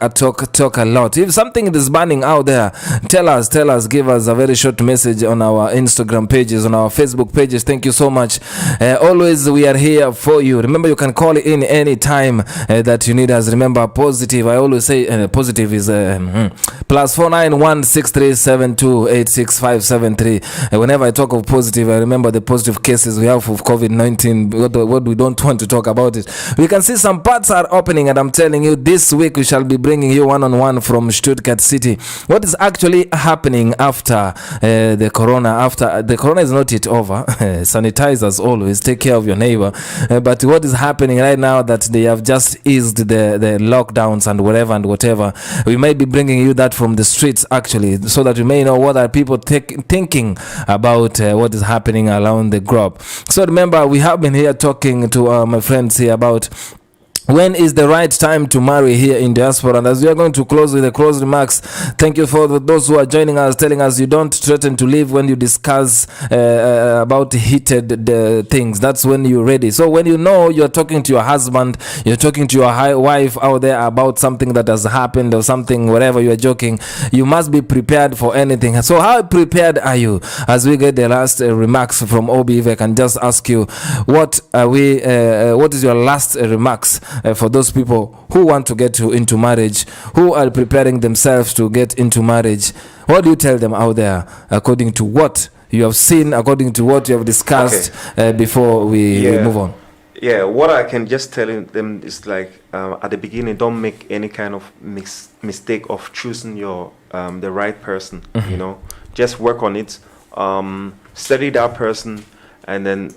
a lot. If something is burning out there, tell us, give us a very short message on our Instagram pages, on our Facebook pages. Thank you so much. Always we are here for you. Remember, you can call in any time that you need us. Remember, positive, I always say positive is +49163728657. Whenever I talk of positive, I remember the positive cases we have of COVID-19, what we don't want to talk about it. We can see some parts are opening, and I'm telling you, this week we shall be bringing you one-on-one from Stuttgart City. What is actually happening after the corona is not yet over. Sanitize as always, take care of your neighbor, but what is happening right now that they have just eased the lockdowns and whatever, we may be bringing you that from the streets actually, so that you may know what are people thinking about what is happening around the globe. So remember, we have been here talking to my friends here about when is the right time to marry here in Diaspora. And as we are going to close with the close remarks, thank you for those who are joining us, telling us you don't threaten to leave when you discuss about heated things. That's when you're ready. So when you know you're talking to your husband, you're talking to your wife out there about something that has happened or something, whatever you're joking, you must be prepared for anything. So how prepared are you? As we get the last remarks from Obi, if I can just ask you, what is your last remarks for those people who want to get into marriage, who are preparing themselves to get into marriage? What do you tell them out there according to what you have seen, according to what you have discussed before we move on? Yeah, what I can just tell them is like at the beginning, don't make any kind of mistake of choosing your the right person. You know, just work on it, study that person, and then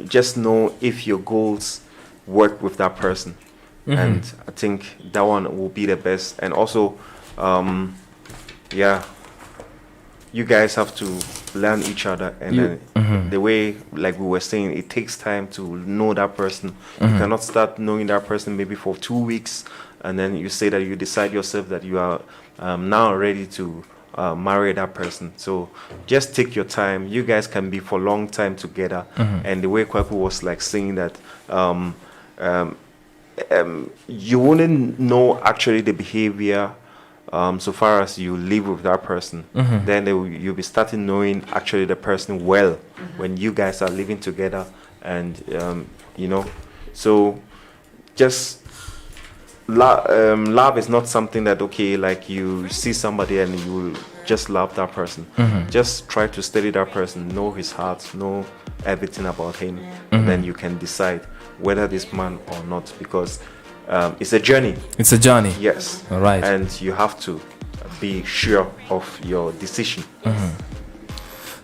just know if your goals work with that person. And I think that one will be the best. And also, you guys have to learn each other, and then the way, like we were saying, it takes time to know that person. You cannot start knowing that person maybe for 2 weeks, and then you say that you decide yourself that you are now ready to marry that person. So just take your time. You guys can be for a long time together. And the way Kwaku was like saying that you wouldn't know actually the behavior so far as you live with that person. Then you'll be starting knowing actually the person well when you guys are living together. And you know, so just love is not something that, okay, like you see somebody and you just love that person. Just try to study that person, know his heart, know everything about him, and then you can decide whether this man or not, because it's a journey. It's a journey. Yes. All right. And you have to be sure of your decision.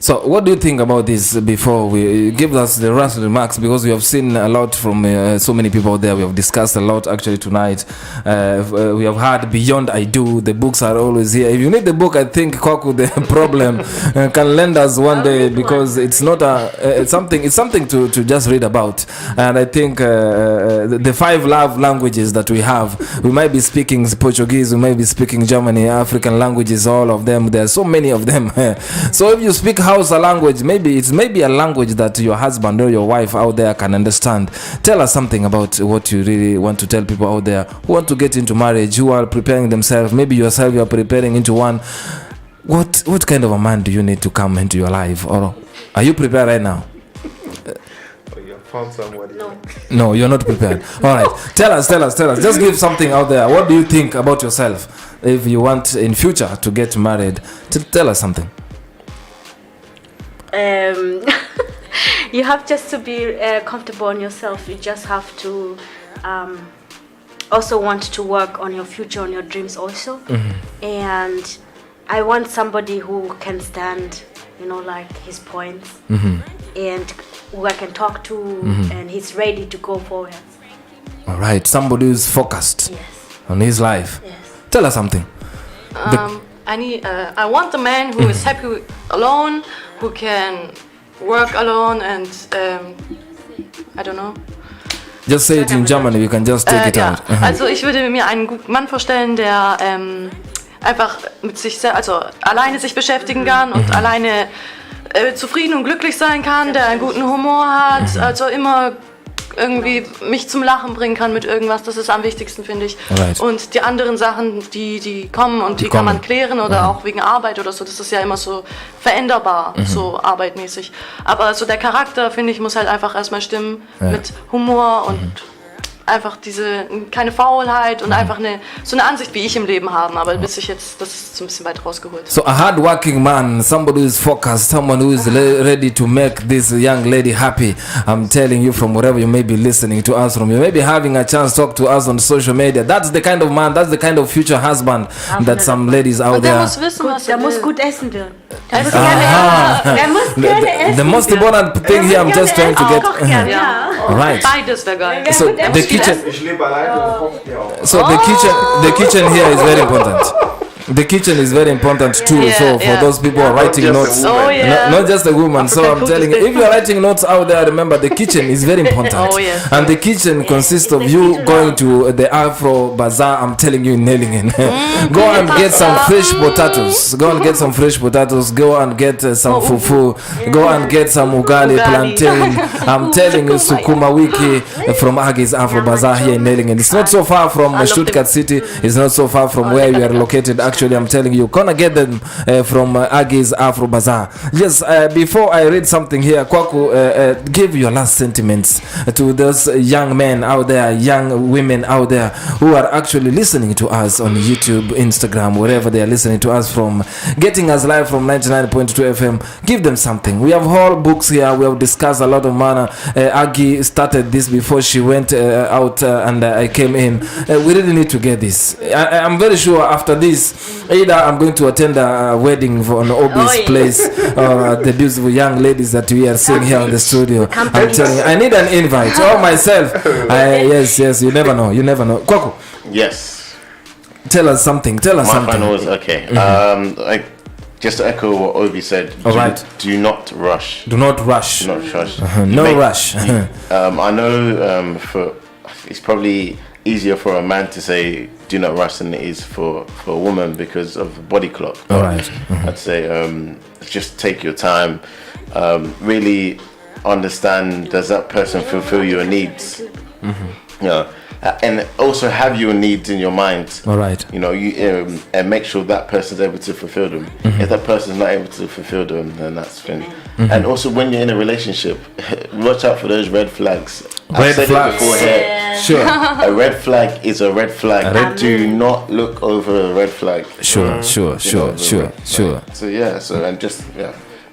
So what do you think about this before we give us the last remarks, because we have seen a lot from so many people there. We have discussed a lot actually tonight. We have heard Beyond I Do. The books are always here. If you need the book, I think Kwaku the problem can lend us one day, because it's not it's something to just read about. And I think the 5 love languages that we have, we might be speaking Portuguese, we might be speaking Germany, African languages, all of them. There are so many of them. So if you speak Hausa language, maybe a language that your husband or your wife out there can understand. Tell us something about what you really want to tell people out there who want to get into marriage, who are preparing themselves. Maybe yourself, you are preparing into one. What kind of a man do you need to come into your life? Or are you prepared right now? Found somebody. No, you're not prepared. All right, tell us. Just give something out there. What do you think about yourself if you want in future to get married? Tell us something. You have just to be comfortable in yourself. You just have to also want to work on your future, on your dreams also. And I want somebody who can stand, like his points, and who I can talk to, and he's ready to go forward. All right, somebody who's focused on his life. Yes. Tell us something. I want a man who is happy alone, who can work alone, and I don't know. Just say it in German, you can just take it out. Also ich würde mir einen guten Mann vorstellen, der einfach mit sich also alleine sich beschäftigen kann und alleine zufrieden und glücklich sein kann, der einen guten Humor hat, also immer irgendwie mich zum Lachen bringen kann mit irgendwas. Das ist am wichtigsten, finde ich. Right. Und die anderen Sachen, die kommen und die kann man klären oder auch wegen Arbeit oder so, das ist ja immer so veränderbar, so arbeitmäßig. Aber so der Charakter, finde ich, muss halt einfach erstmal stimmen mit Humor und einfach keine Faulheit und einfach so eine Ansicht, wie ich im Leben habe. Aber das ist so ein bisschen weit rausgeholt. So a hard-working man, somebody who is focused, someone who is ready to make this young lady happy. I'm telling you, from wherever you may be listening to us from, you may be having a chance to talk to us on social media. That's the kind of man, that's the kind of future husband that some ladies out there. Muss wissen, der muss gut essen will. Der muss gerne essen. The most important thing here, I'm just trying to get. Right. Beides wäre geil. So the kitchen. So the kitchen here is very important. The kitchen is very important too. So for those people who are writing notes, not just a woman. So I'm telling you, if you are writing notes out there, remember the kitchen is very important. And the kitchen consists of you going to the Afro Bazaar. I'm telling you, nailing it. Go and get some fresh potatoes. Go and get some fresh potatoes. Go and get some fufu. Go and get some ugali plantain. I'm telling you, Sukuma Wiki from Agi's Afro Bazaar here in Nellingen. It's not so far from Stuttgart city. It's not so far from where we are located. Actually, I'm telling you, gonna get them from Agi's Afro Bazaar. Yes, before I read something here, Kwaku, give your last sentiments to those young men out there, young women out there who are actually listening to us on YouTube, Instagram, wherever they are listening to us from, getting us live from 99.2 FM. Give them something. We have whole books here. We have discussed a lot of manner. Agi started this before she went out and I came in. We really need to get this. I'm very sure after this, either I'm going to attend a wedding on Obi's place or the beautiful young ladies that we are seeing here in the studio. I'm telling you, I need an invite. Or myself. Yes, you never know. Kwaku. Yes. Tell us something. My final was okay. just to echo what Obi said. Do not rush. Do not rush. Do not rush. No rush. I know it's probably easier for a man to say do not rush than it is for a woman because of the body clock. All right. I'd say just take your time. Really understand, does that person fulfill your needs? And also have your needs in your mind. All right. You and make sure that person's able to fulfill them. If that person's not able to fulfill them, then that's fine. And also, when you're in a relationship, watch out for those red flags. I've said it before here. Sure. A red flag is a red flag. Do not look over a red flag. Sure. So and just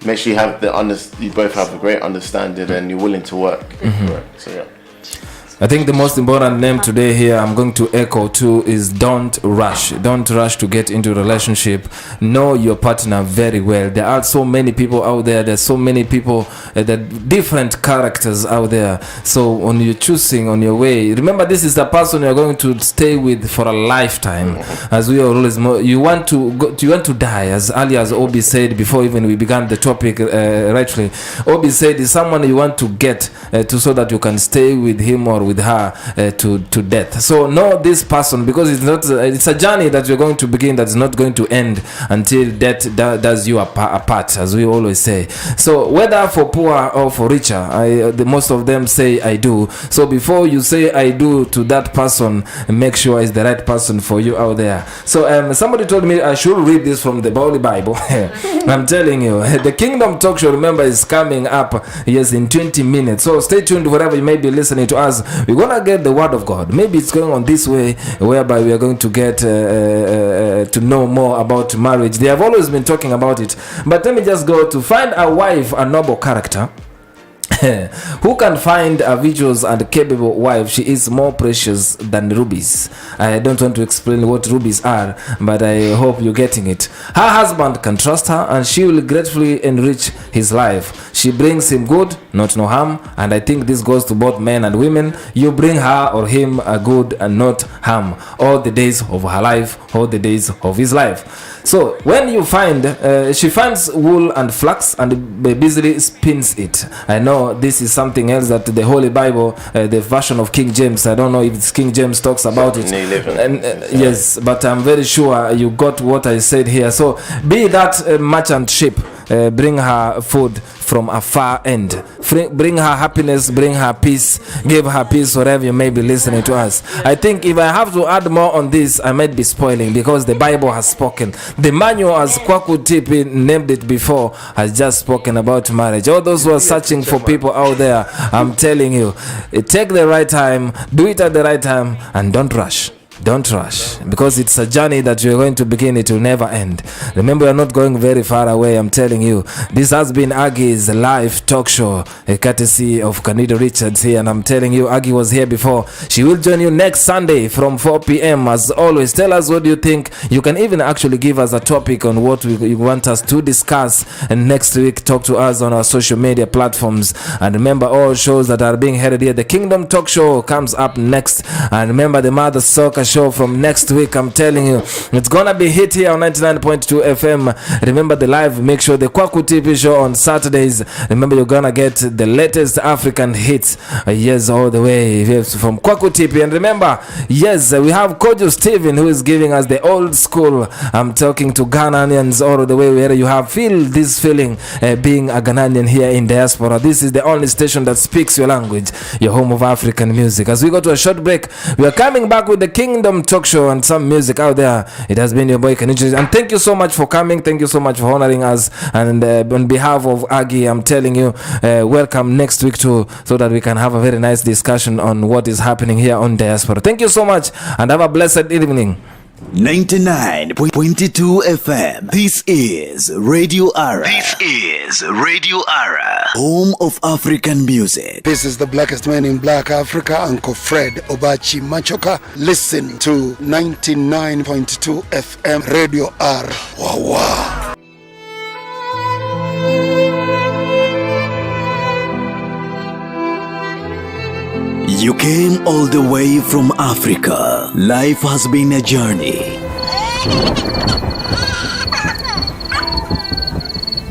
make sure you have you both have a great understanding and you're willing to work. So yeah. I think the most important name today here I'm going to echo too is don't rush. Don't rush to get into a relationship. Know your partner very well. There are so many people out there. There's so many people, different characters out there. So when you're choosing on your way, remember this is the person you're going to stay with for a lifetime. As we always you want to die, as earlier as Obi said before even we began the topic rightly. Obi said is someone you want to get to so that you can stay with him or with her to death. So know this person because it's a journey that you're going to begin that's not going to end until death does you apart, as we always say. So whether for poor or for richer, most of them say I do. So before you say I do to that person, make sure it's the right person for you out there. So somebody told me I should read this from the Holy Bible. I'm telling you, the Kingdom Talk Show, remember, is coming up in 20 minutes. So stay tuned wherever you may be listening to us. We're gonna get the word of God. Maybe it's going on this way, whereby we are going to get to know more about marriage. They have always been talking about it, but let me just go to find a wife, a noble character. Who can find a virtuous and capable wife? She is more precious than rubies. I don't want to explain what rubies are, but I hope you're getting it. Her husband can trust her, and she will gratefully enrich his life. She brings him good, not no harm, and I think this goes to both men and women. You bring her or him a good and not harm all the days of her life, all the days of his life. So when you find, she finds wool and flax and busily spins it. I know this is something else that the Holy Bible, the version of King James, I don't know if it's King James talks about it. Yes, but I'm very sure you got what I said here. So be that merchant ship, bring her food from a far end, bring her happiness, bring her peace, give her peace wherever you may be listening to us. I think if I have to add more on this, I might be spoiling because the Bible has spoken. The manual, as Kwaku Tipi named it before, has just spoken about marriage. All those who are searching for people out there, I'm telling you, take the right time, do it at the right time, and don't rush. Don't rush, because it's a journey that you're going to begin. It will never end. Remember, you're not going very far away. I'm telling you. This has been Aggie's live talk show, a courtesy of Candido Richards here. And I'm telling you, Aggie was here before. She will join you next Sunday from 4 p.m. As always, tell us what you think. You can even actually give us a topic on what you want us to discuss. And next week, talk to us on our social media platforms. And remember, all shows that are being heard here. The Kingdom Talk Show comes up next. And remember, the Mother Soccer Show from next week. I'm telling you, it's gonna be hit here on 99.2 FM. Remember the live, make sure the Kwaku TV show on Saturdays. Remember, you're gonna get the latest African hits, yes, all the way from Kwaku TV. And remember, yes, we have Kojo Steven who is giving us the old school. I'm talking to Ghanaians all the way where you have feel this feeling being a Ghanaian here in Diaspora. This is the only station that speaks your language, your home of African music. As we go to a short break, we are coming back with the Kingdom Talk Show and some music out there. It has been your boy Kanichi, and thank you so much for coming. Thank you so much for honoring us. And on behalf of Aggie, I'm telling you, welcome next week too, so that we can have a very nice discussion on what is happening here on Diaspora. Thank you so much, and have a blessed evening. 99.22 FM. This is Radio Ara. Home of African music. This is the blackest man in Black Africa, Uncle Fred Obachi Machoka. Listen to 99.2 FM Radio R. Wow. You came all the way from Africa. Life has been a journey.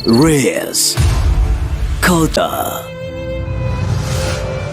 race, culture.